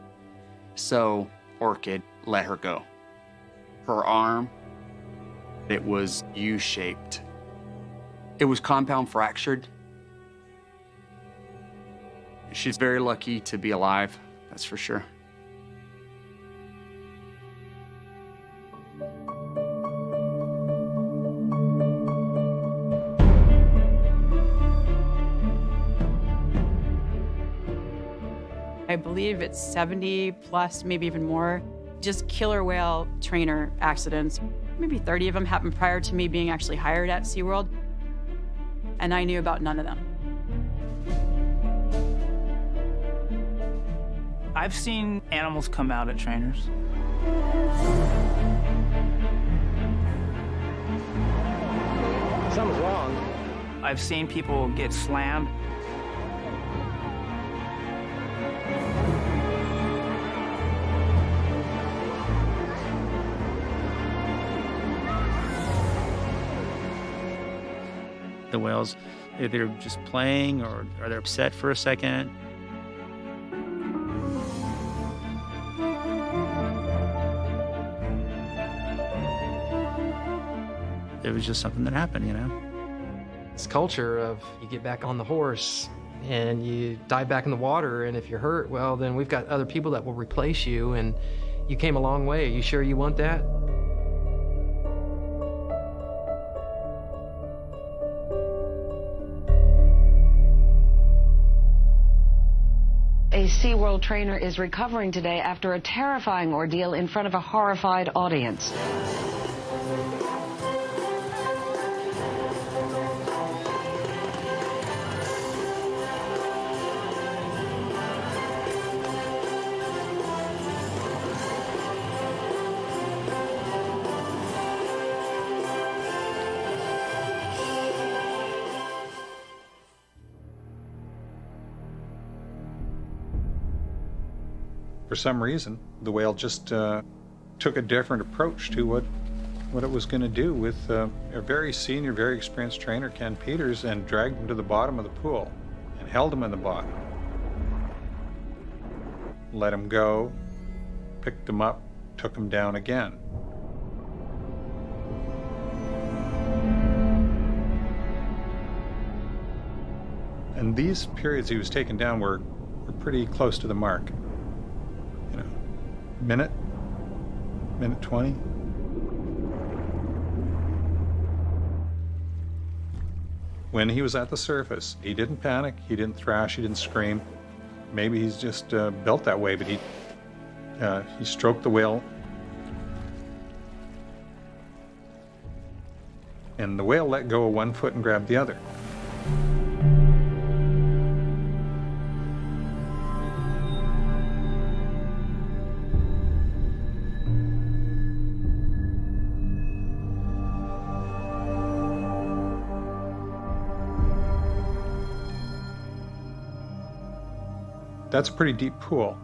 So Orchid let her go. Her arm, it was U-shaped. It was compound fractured. She's very lucky to be alive, that's for sure. I believe it's 70 plus, maybe even more, just killer whale trainer accidents. Maybe 30 of them happened prior to me being actually hired at SeaWorld, and I knew about none of them. I've seen animals come out at trainers. Something's wrong. I've seen people get slammed. The whales, they're just playing or they're upset for a second. It was just something that happened, you know? This culture of you get back on the horse and you dive back in the water, and if you're hurt, well, then we've got other people that will replace you, and you came a long way. Are you sure you want that? A SeaWorld trainer is recovering today after a terrifying ordeal in front of a horrified audience. For some reason, the whale just took a different approach to what it was going to do with a very senior, very experienced trainer, Ken Peters, and dragged him to the bottom of the pool and held him in the bottom. Let him go, picked him up, took him down again. And these periods he was taken down were pretty close to the mark. Minute 20. When he was at the surface, he didn't panic, he didn't thrash, he didn't scream. Maybe he's just built that way, but he stroked the whale. And the whale let go of one foot and grabbed the other. That's a pretty deep pool,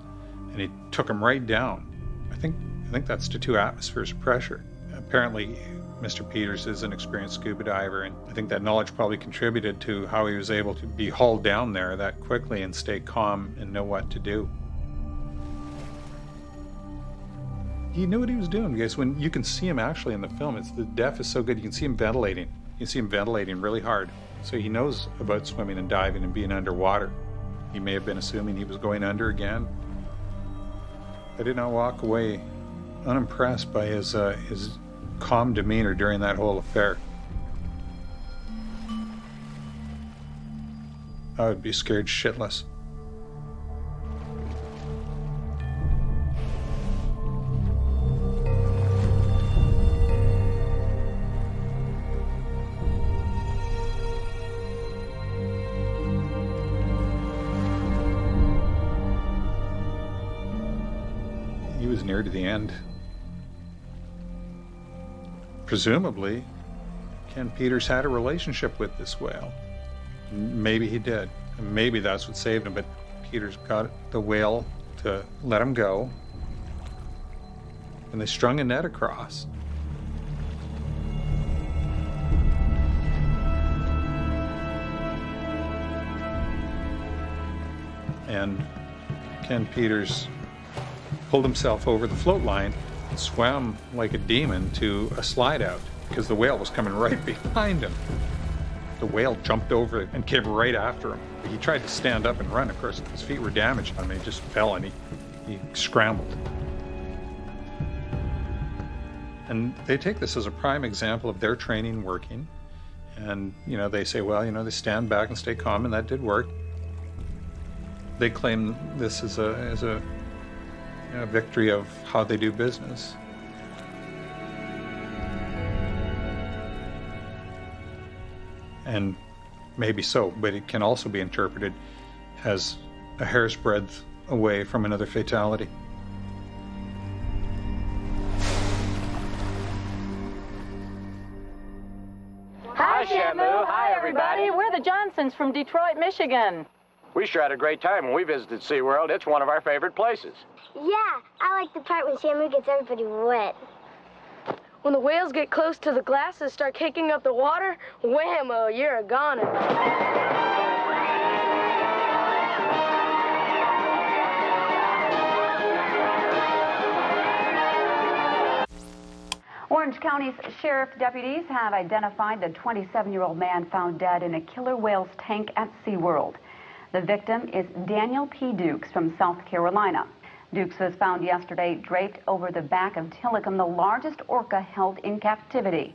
and he took him right down. I think that's to 2 atmospheres of pressure. Apparently, Mr. Peters is an experienced scuba diver, and I think that knowledge probably contributed to how he was able to be hauled down there that quickly and stay calm and know what to do. He knew what he was doing, because when you can see him actually in the film, the depth is so good, you can see him ventilating. You can see him ventilating really hard. So he knows about swimming and diving and being underwater. He may have been assuming he was going under again. I did not walk away unimpressed by his calm demeanor during that whole affair. I would be scared shitless. He was near to the end. Presumably, Ken Peters had a relationship with this whale. Maybe he did. Maybe that's what saved him, but Peters got the whale to let him go, and they strung a net across. And Ken Peters pulled himself over the float line and swam like a demon to a slide out because the whale was coming right behind him. The whale jumped over it and came right after him. He tried to stand up and run. Of course, his feet were damaged. I mean, he just fell and he scrambled. And they take this as a prime example of their training working. And, they say, well, they stand back and stay calm, and that did work. They claim this as a victory of how they do business. And maybe so, but it can also be interpreted as a hair's breadth away from another fatality. Hi, Shamu. Hi, everybody. We're the Johnsons from Detroit, Michigan. We sure had a great time when we visited SeaWorld. It's one of our favorite places. Yeah, I like the part when Shamu gets everybody wet. When the whales get close to the glass and start kicking up the water, whammo, you're a goner. Orange County's sheriff deputies have identified the 27-year-old man found dead in a killer whale's tank at SeaWorld. The victim is Daniel P. Dukes from South Carolina. Dukes was found yesterday draped over the back of Tilikum, the largest orca held in captivity.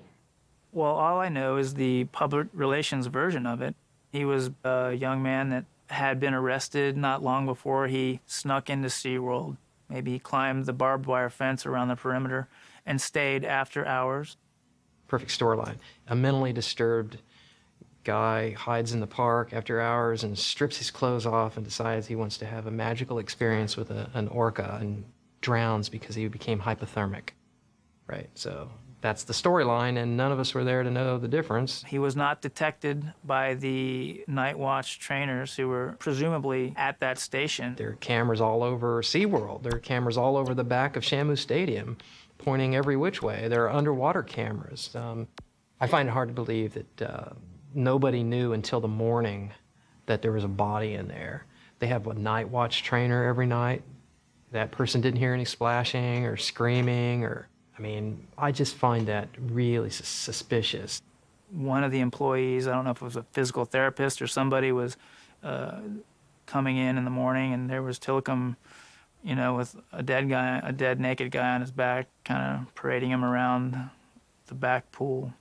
Well, all I know is the public relations version of it. He was a young man that had been arrested not long before he snuck into SeaWorld. Maybe he climbed the barbed wire fence around the perimeter and stayed after hours. Perfect storyline. A mentally disturbed guy hides in the park after hours and strips his clothes off and decides he wants to have a magical experience with an orca and drowns because he became hypothermic. Right, so that's the storyline, and none of us were there to know the difference. He was not detected by the night watch trainers who were presumably at that station. There are cameras all over SeaWorld. There are cameras all over the back of Shamu Stadium, pointing every which way. There are underwater cameras. I find it hard to believe that nobody knew until the morning that there was a body in there. They have a night watch trainer every night. That person didn't hear any splashing or screaming or, I mean, I just find that really suspicious. One of the employees, I don't know if it was a physical therapist or somebody, was coming in the morning, and there was Tilikum, you know, with a dead naked guy on his back, kind of parading him around the back pool.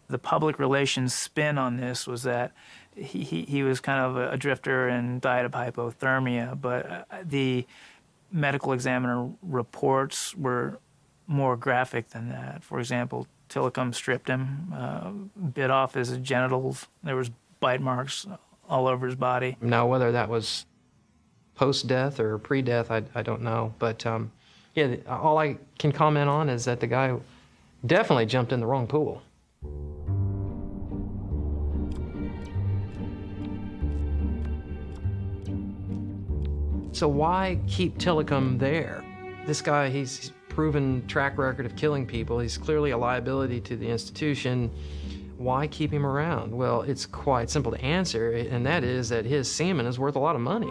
The public relations spin on this was that he was kind of a drifter and died of hypothermia, but the medical examiner reports were more graphic than that. For example, Tilikum stripped him, bit off his genitals. There was bite marks all over his body. Now, whether that was post-death or pre-death, I don't know. But yeah, all I can comment on is that the guy definitely jumped in the wrong pool. So why keep Tilikum there? This guy, he's proven track record of killing people. He's clearly a liability to the institution. Why keep him around? Well, it's quite simple to answer, and that is that his semen is worth a lot of money.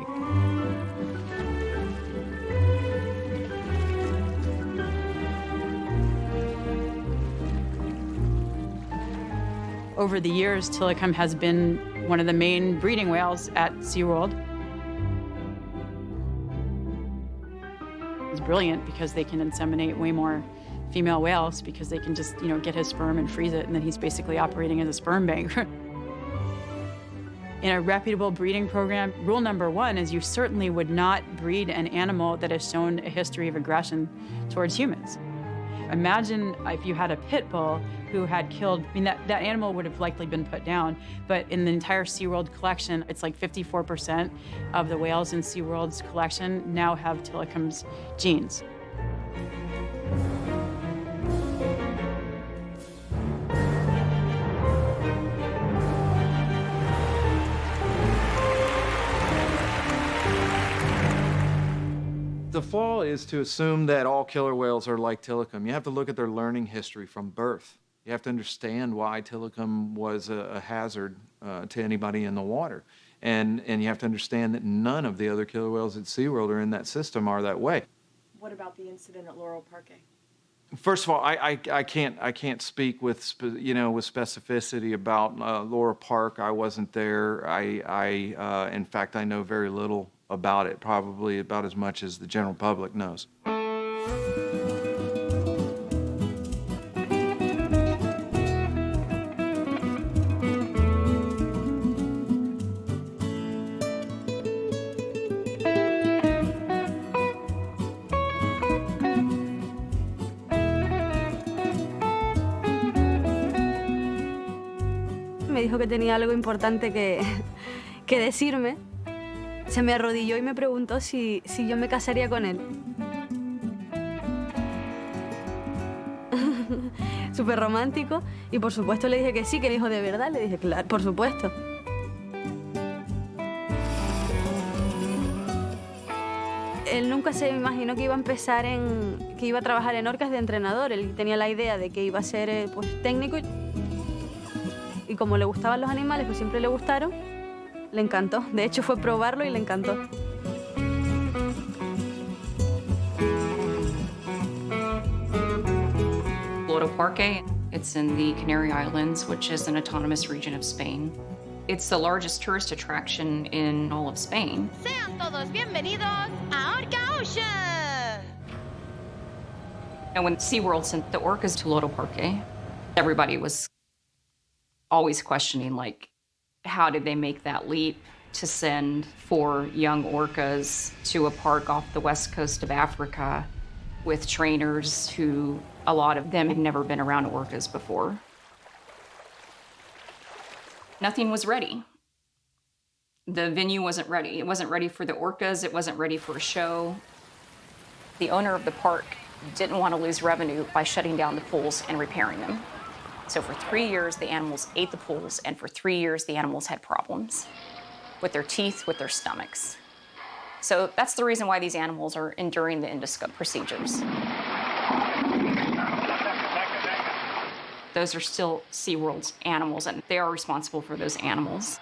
Over the years, Tilikum has been one of the main breeding whales at SeaWorld. It's brilliant because they can inseminate way more female whales because they can just, get his sperm and freeze it, and then he's basically operating as a sperm bank. In a reputable breeding program, rule number one is you certainly would not breed an animal that has shown a history of aggression towards humans. Imagine if you had a pit bull who had killed, that animal would have likely been put down, but in the entire SeaWorld collection, it's like 54% of the whales in SeaWorld's collection now have Tilikum's genes. The flaw is to assume that all killer whales are like Tilikum. You have to look at their learning history from birth. You have to understand why Tilikum was a hazard to anybody in the water. And you have to understand that none of the other killer whales at SeaWorld or in that system are that way. What about the incident at Laurel Parque? First of all, I can't speak with specificity about Laurel Park. I wasn't there. In fact, I know very little about it, probably about as much as the general public knows. Me dijo que tenía algo importante que decirme. Se me arrodilló y me preguntó si yo me casaría con él. Súper romántico. Y por supuesto le dije que sí, que me dijo de verdad. Le dije, claro, por supuesto. Él nunca se imaginó que iba a empezar que iba a trabajar en orcas de entrenador. Él tenía la idea de que iba a ser técnico. Y como le gustaban los animales, pues siempre le gustaron. Le encantó. De hecho, fue probarlo y le encantó. Loro Parque. It's in the Canary Islands, which is an autonomous region of Spain. It's the largest tourist attraction in all of Spain. Sean todos bienvenidos a Orca Ocean! And when SeaWorld sent the orcas to Loro Parque, everybody was always questioning, like, how did they make that leap to send 4 young orcas to a park off the west coast of Africa with trainers who, a lot of them had never been around orcas before. Nothing was ready. The venue wasn't ready. It wasn't ready for the orcas. It wasn't ready for a show. The owner of the park didn't want to lose revenue by shutting down the pools and repairing them. So for 3 years, the animals ate the pools, and for 3 years, the animals had problems with their teeth, with their stomachs. So that's the reason why these animals are enduring the endoscope procedures. Those are still SeaWorld's animals, and they are responsible for those animals.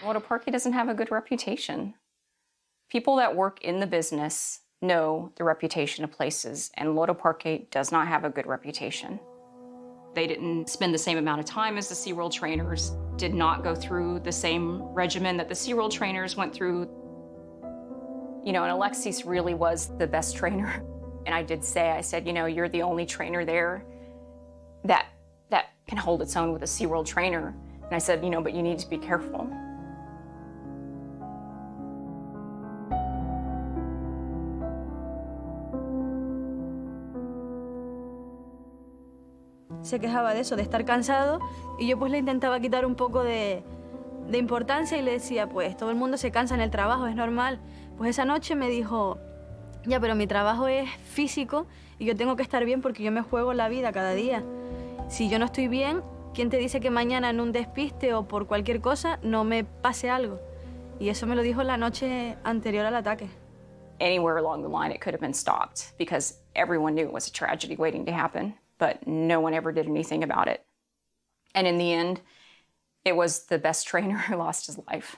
Loro Parque doesn't have a good reputation. People that work in the business know the reputation of places, and Loro Parque does not have a good reputation. They didn't spend the same amount of time as the SeaWorld trainers, did not go through the same regimen that the SeaWorld trainers went through. You know, and Alexis really was the best trainer. And I did say, I said, you know, you're the only trainer there that can hold its own with a SeaWorld trainer. And I said, you know, but you need to be careful. Se quejaba de eso, de estar cansado, y yo pues le intentaba quitar un poco de importancia y le decía, pues todo el mundo se cansa en el trabajo, es normal. Pues esa noche me dijo, ya, pero mi trabajo es físico y yo tengo que estar bien porque yo me juego la vida cada día. Si yo no estoy bien, ¿quién te dice que mañana en un despiste o por cualquier cosa no me pase algo? Y eso me lo dijo la noche anterior al ataque. Anywhere along the line, it could have been stopped because everyone knew it was a tragedy waiting to happen. But no one ever did anything about it. And in the end, it was the best trainer who lost his life.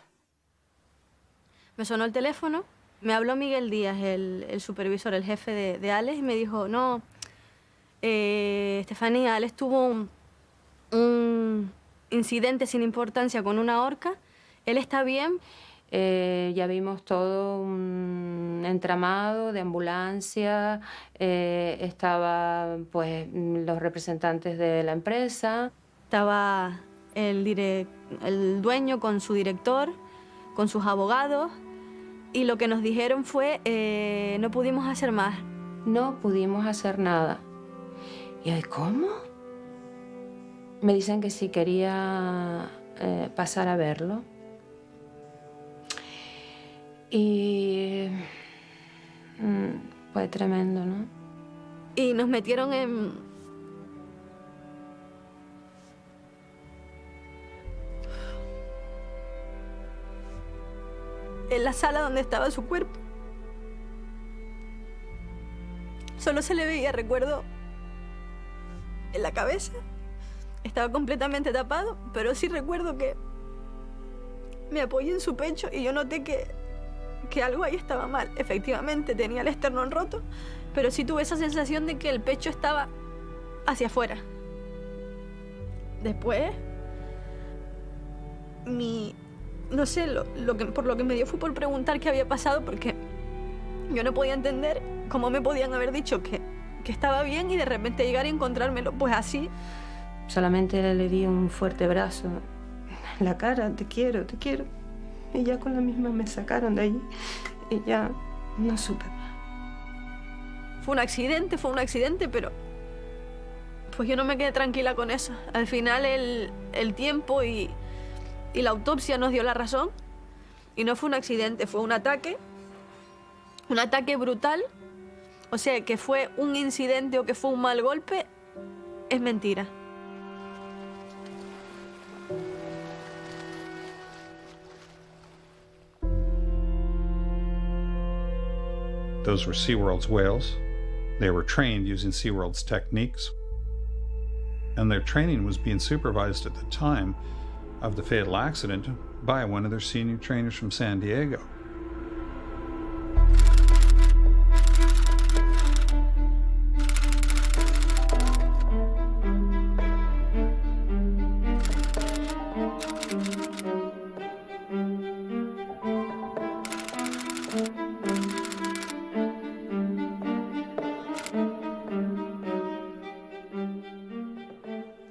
Me sonó el teléfono, me habló Miguel Díaz, el supervisor, el jefe de Alex, y me dijo, no, Estefanía, Alex tuvo un incidente sin importancia con una orca, él está bien. Ya vimos todo un entramado de ambulancia, estaba pues los representantes de la empresa. Estaba el dueño con su director, con sus abogados, y lo que nos dijeron fue no pudimos hacer más. No pudimos hacer nada. Y yo, ¿cómo? Me dicen que si quería pasar a verlo. Y fue tremendo, ¿no? Y nos metieron en la sala donde estaba su cuerpo. Solo se le veía, recuerdo, en la cabeza. Estaba completamente tapado, pero sí recuerdo que me apoyé en su pecho y yo noté que algo ahí estaba mal. Efectivamente, tenía el esternón roto, pero sí tuve esa sensación de que el pecho estaba hacia afuera. Después, no sé, por lo que me dio fue por preguntar qué había pasado, porque yo no podía entender cómo me podían haber dicho que estaba bien y de repente llegar y encontrármelo pues así. Solamente le di un fuerte abrazo en la cara, te quiero, te quiero. Y ya con la misma me sacaron de allí y ya no supe. Fue un accidente, pero pues yo no me quedé tranquila con eso. Al final el tiempo y la autopsia nos dio la razón y no fue un accidente, fue un ataque brutal. O sea, que fue un incidente o que fue un mal golpe, es mentira. Those were SeaWorld's whales. They were trained using SeaWorld's techniques. And their training was being supervised at the time of the fatal accident by one of their senior trainers from San Diego.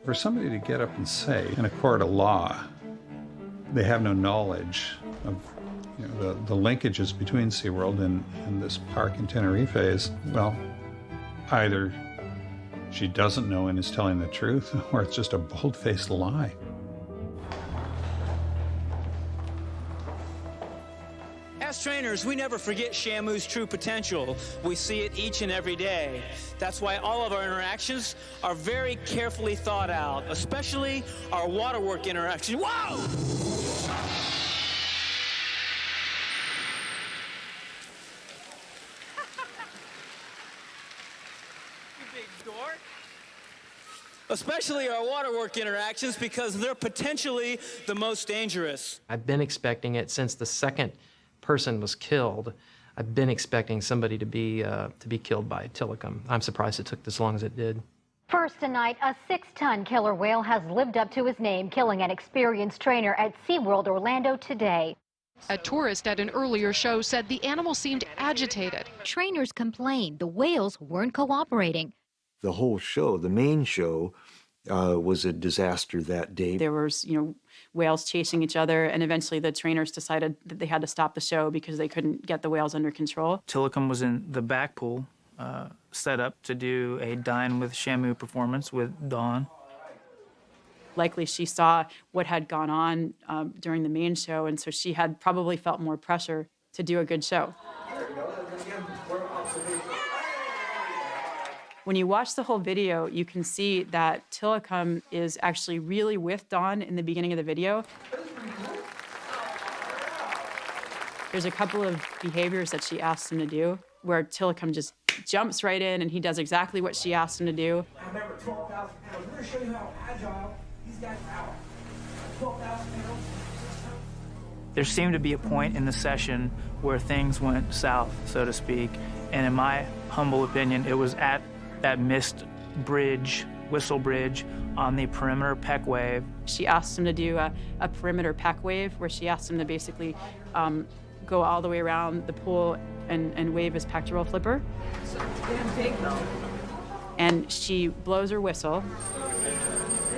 For somebody to get up and say in a court of law they have no knowledge of the linkages between SeaWorld and this park in Tenerife is, well, either she doesn't know and is telling the truth, or it's just a bold-faced lie. As trainers, we never forget Shamu's true potential. We see it each and every day. That's why all of our interactions are very carefully thought out, especially our waterwork interactions. Whoa! You big dork. Especially our waterwork interactions, because they're potentially the most dangerous. I've been expecting it since the second person was killed. I've been expecting somebody to be killed by Tilikum. I'm surprised it took this long as it did. First tonight, a 6-ton killer whale has lived up to his name, killing an experienced trainer at SeaWorld Orlando today. A tourist at an earlier show said the animal seemed agitated. Trainers complained the whales weren't cooperating. The whole show, the main show, was a disaster that day. There was, whales chasing each other, and eventually the trainers decided that they had to stop the show because they couldn't get the whales under control. Tilikum was in the back pool, set up to do a Dine with Shamu performance with Dawn. Likely she saw what had gone on during the main show, and so she had probably felt more pressure to do a good show. When you watch the whole video, you can see that Tilikum is actually really with Dawn in the beginning of the video. There's a couple of behaviors that she asks him to do where Tilikum just jumps right in and he does exactly what she asked him to do. I remember 12,000 pounds. We're going to show you how agile these guys are. 12,000 pounds. There seemed to be a point in the session where things went south, so to speak, and in my humble opinion, it was at that missed bridge, whistle bridge, on the perimeter peck wave. She asked him to do a perimeter peck wave where she asked him to basically go all the way around the pool and wave his pectoral flipper. It's damn big though. And she blows her whistle,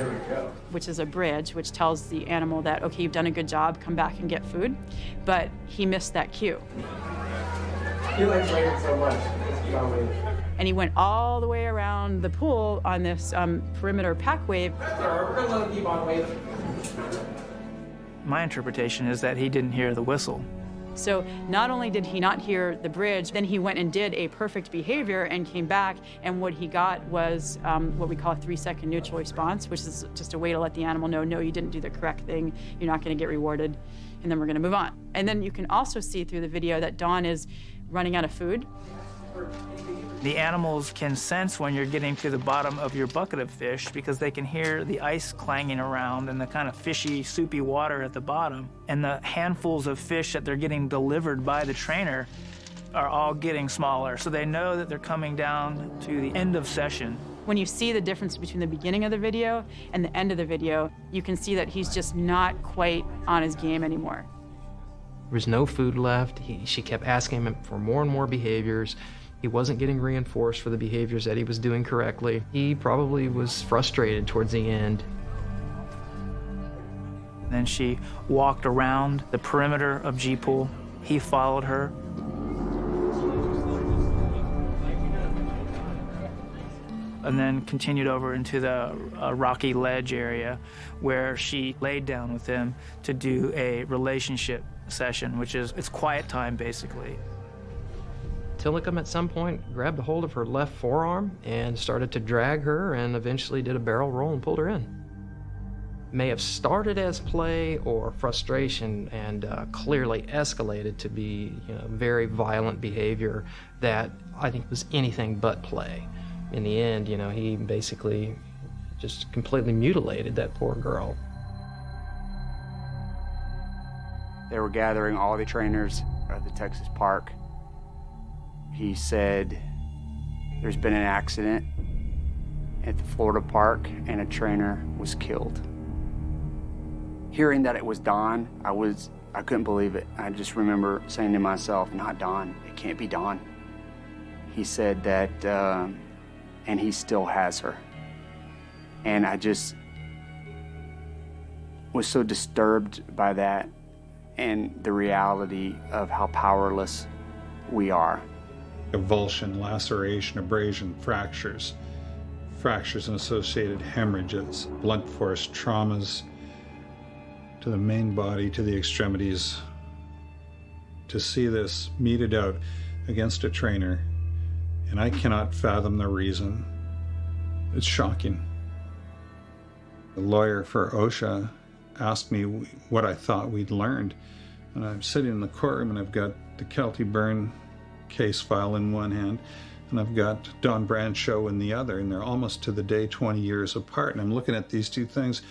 There we go. which is a bridge, which tells the animal that, okay, you've done a good job, come back and get food. But he missed that cue. He likes waving so much. Let's keep on waving. And he went all the way around the pool on this perimeter pack wave. We're gonna let him keep on waving. My interpretation is that he didn't hear the whistle. So not only did he not hear the bridge, then he went and did a perfect behavior and came back, and what he got was what we call a 3-second neutral response, which is just a way to let the animal know, no, you didn't do the correct thing, you're not gonna get rewarded, and then we're gonna move on. And then you can also see through the video that Dawn is running out of food. The animals can sense when you're getting to the bottom of your bucket of fish because they can hear the ice clanging around and the kind of fishy, soupy water at the bottom. And the handfuls of fish that they're getting delivered by the trainer are all getting smaller. So they know that they're coming down to the end of session. When you see the difference between the beginning of the video and the end of the video, you can see that he's just not quite on his game anymore. There was no food left. She kept asking him for more and more behaviors. He wasn't getting reinforced for the behaviors that he was doing correctly. He probably was frustrated towards the end. Then she walked around the perimeter of G-Pool. He followed her. And then continued over into the rocky ledge area where she laid down with him to do a relationship session, which is, it's quiet time, basically. Tilikum at some point grabbed a hold of her left forearm and started to drag her and eventually did a barrel roll and pulled her in. May have started as play or frustration and clearly escalated to be very violent behavior that I think was anything but play. In the end, he basically just completely mutilated that poor girl. They were gathering all the trainers at the Texas park. He said there's been an accident at the Florida park and a trainer was killed. Hearing that it was Don, I couldn't believe it. I just remember saying to myself, not Don, it can't be Don. He said that, and he still has her. And I just was so disturbed by that and the reality of how powerless we are. Avulsion, laceration, abrasion, fractures and associated hemorrhages, blunt force traumas to the main body, to the extremities. To see this meted out against a trainer, and I cannot fathom the reason. It's shocking. The lawyer for OSHA asked me what I thought we'd learned, and I'm sitting in the courtroom and I've got the Kelty Byrne case file in one hand, and I've got Don Brancheau in the other, and they're almost to the day 20 years apart, and I'm looking at these two things.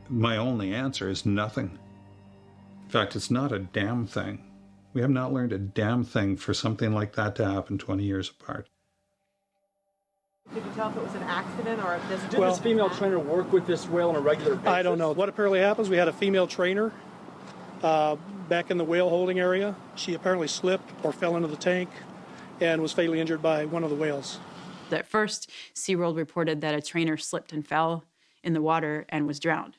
My only answer is nothing. In fact, it's not a damn thing. We have not learned a damn thing for something like that to happen 20 years apart. Did you tell if it was an accident or if this... Did this female trainer work with this whale on a regular basis? I don't know. What apparently happens, we had a female trainer back in the whale holding area. She apparently slipped or fell into the tank and was fatally injured by one of the whales. At first, SeaWorld reported that a trainer slipped and fell in the water and was drowned.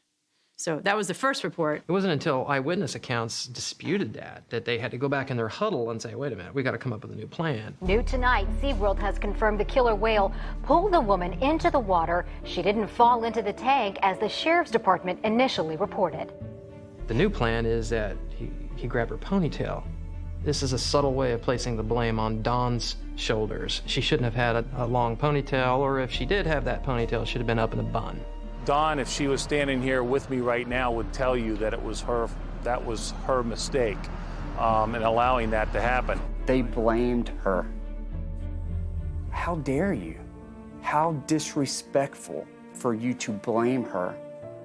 So that was the first report. It wasn't until eyewitness accounts disputed that they had to go back in their huddle and say, wait a minute, we got to come up with a new plan. New tonight, SeaWorld has confirmed the killer whale pulled the woman into the water. She didn't fall into the tank as the sheriff's department initially reported. The new plan is that he grabbed her ponytail. This is a subtle way of placing the blame on Dawn's shoulders. She shouldn't have had a long ponytail, or if she did have that ponytail, it should have been up in a bun. Dawn, if she was standing here with me right now, would tell you that that was her mistake in allowing that to happen. They blamed her. How dare you? How disrespectful for you to blame her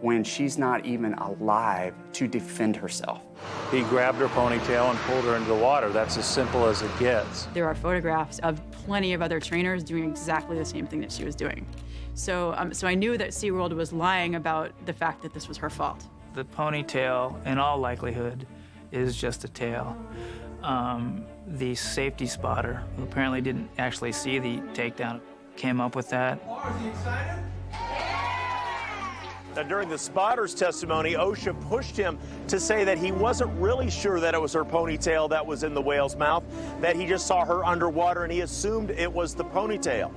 when she's not even alive to defend herself. He grabbed her ponytail and pulled her into the water. That's as simple as it gets. There are photographs of plenty of other trainers doing exactly the same thing that she was doing. So I knew that SeaWorld was lying about the fact that this was her fault. The ponytail, in all likelihood, is just a tail. The safety spotter, who apparently didn't actually see the takedown, came up with that. Are you excited? Now, during the spotter's testimony, OSHA pushed him to say that he wasn't really sure that it was her ponytail that was in the whale's mouth, that he just saw her underwater and he assumed it was the ponytail.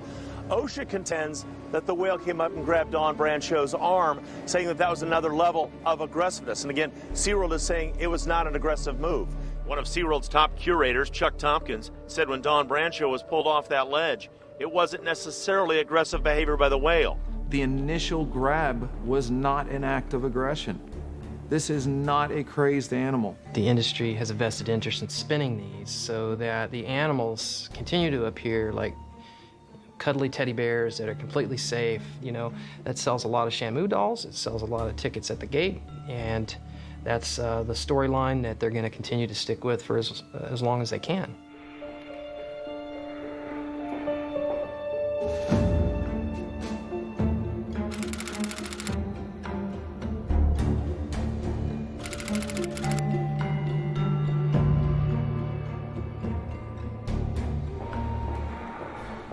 OSHA contends that the whale came up and grabbed Don Brancheau's arm, saying that that was another level of aggressiveness. And again, SeaWorld is saying it was not an aggressive move. One of SeaWorld's top curators, Chuck Tompkins, said when Don Brancheau was pulled off that ledge, it wasn't necessarily aggressive behavior by the whale. The initial grab was not an act of aggression. This is not a crazed animal. The industry has a vested interest in spinning these so that the animals continue to appear like cuddly teddy bears that are completely safe. You know, that sells a lot of Shamu dolls, it sells a lot of tickets at the gate, and that's the storyline that they're going to continue to stick with for as long as they can.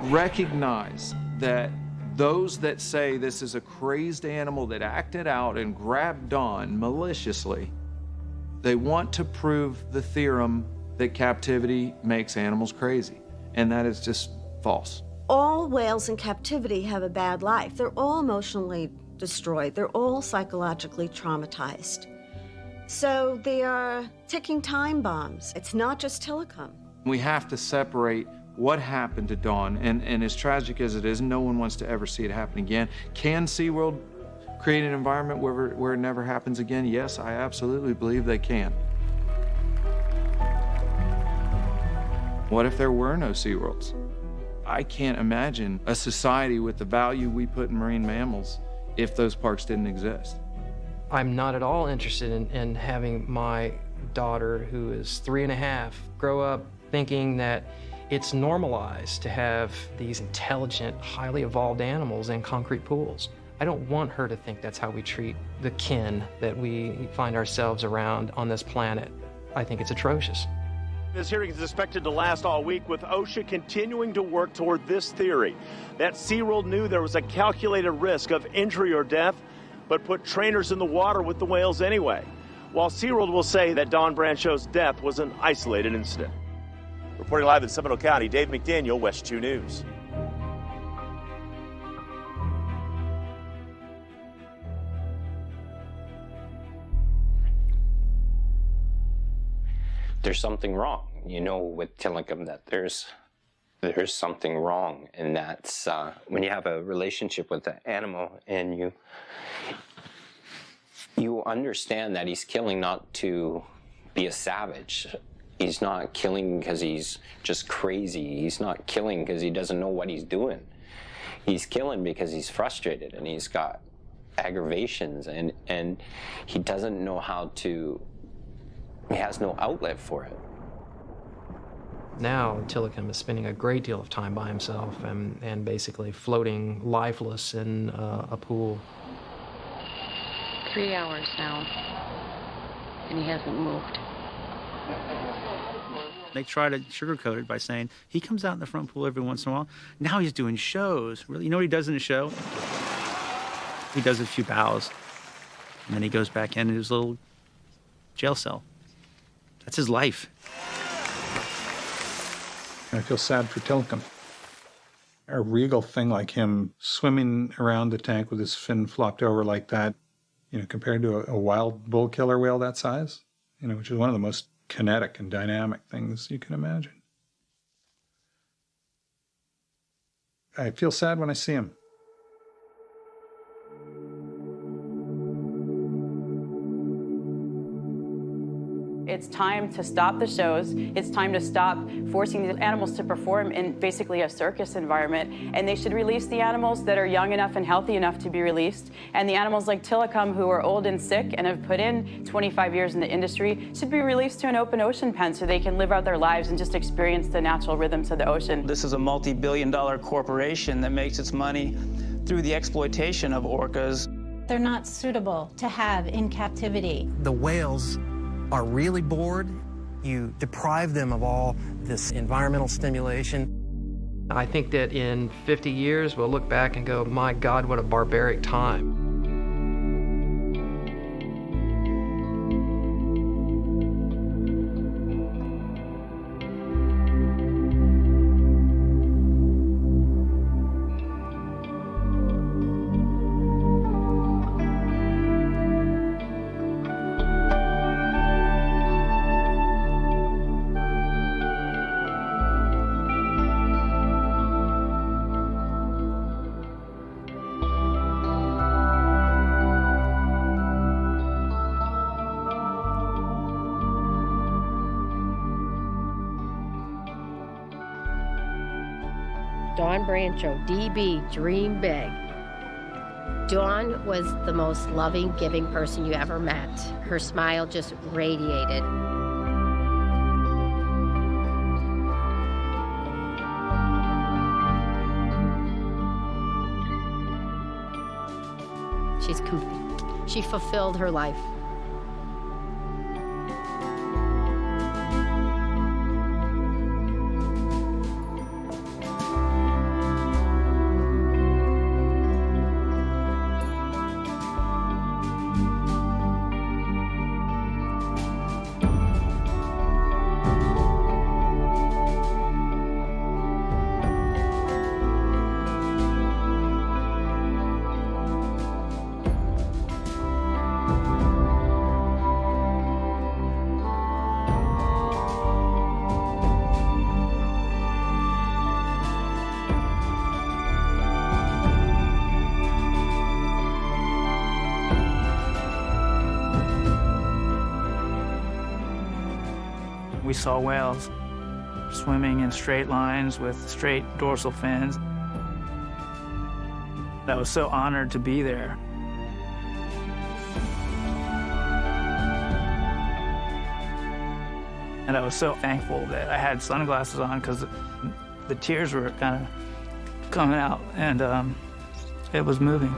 Recognize that those that say this is a crazed animal that acted out and grabbed Dawn maliciously, they want to prove the theorem that captivity makes animals crazy, and that is just false. All whales in captivity have a bad life. They're all emotionally destroyed. They're all psychologically traumatized. So they are ticking time bombs. It's not just Tilikum. We have to separate what happened to Dawn, and as tragic as it is, no one wants to ever see it happen again. Can SeaWorld create an environment where it never happens again? Yes, I absolutely believe they can. What if there were no SeaWorlds? I can't imagine a society with the value we put in marine mammals if those parks didn't exist. I'm not at all interested in having my daughter, who is 3.5, grow up thinking that it's normalized to have these intelligent, highly evolved animals in concrete pools. I don't want her to think that's how we treat the kin that we find ourselves around on this planet. I think it's atrocious. This hearing is expected to last all week, with OSHA continuing to work toward this theory that SeaWorld knew there was a calculated risk of injury or death, but put trainers in the water with the whales anyway, while SeaWorld will say that Don Brancho's death was an isolated incident. Reporting live in Seminole County, Dave McDaniel, West 2 News. There's something wrong. You know with Tilikum that there's something wrong, and that's when you have a relationship with the animal and you understand that he's killing not to be a savage. He's not killing because he's just crazy. He's not killing because he doesn't know what he's doing. He's killing because he's frustrated and he's got aggravations and he doesn't know how to, he has no outlet for it. Now, Tilikum is spending a great deal of time by himself and basically floating lifeless in a pool. 3 hours now, and he hasn't moved. They try to sugarcoat it by saying, he comes out in the front pool every once in a while. Now he's doing shows. Really, you know what he does in a show? He does a few bows, and then he goes back into his little jail cell. That's his life. I feel sad for Tilikum. A regal thing like him swimming around the tank with his fin flopped over like that, you know, compared to a wild bull killer whale that size, you know, which is one of the most kinetic and dynamic things you can imagine. I feel sad when I see him. It's time to stop the shows. It's time to stop forcing these animals to perform in basically a circus environment. And they should release the animals that are young enough and healthy enough to be released. And the animals like Tilikum, who are old and sick and have put in 25 years in the industry, should be released to an open ocean pen so they can live out their lives and just experience the natural rhythms of the ocean. This is a multi-billion-dollar corporation that makes its money through the exploitation of orcas. They're not suitable to have in captivity. The whales are really bored. You deprive them of all this environmental stimulation. I think that in 50 years, we'll look back and go, my God, what a barbaric time. Dawn Brancho, DB, dream big. Dawn was the most loving, giving person you ever met. Her smile just radiated. She fulfilled her life. We saw whales swimming in straight lines with straight dorsal fins. I was so honored to be there. And I was so thankful that I had sunglasses on because the tears were kind of coming out, and it was moving.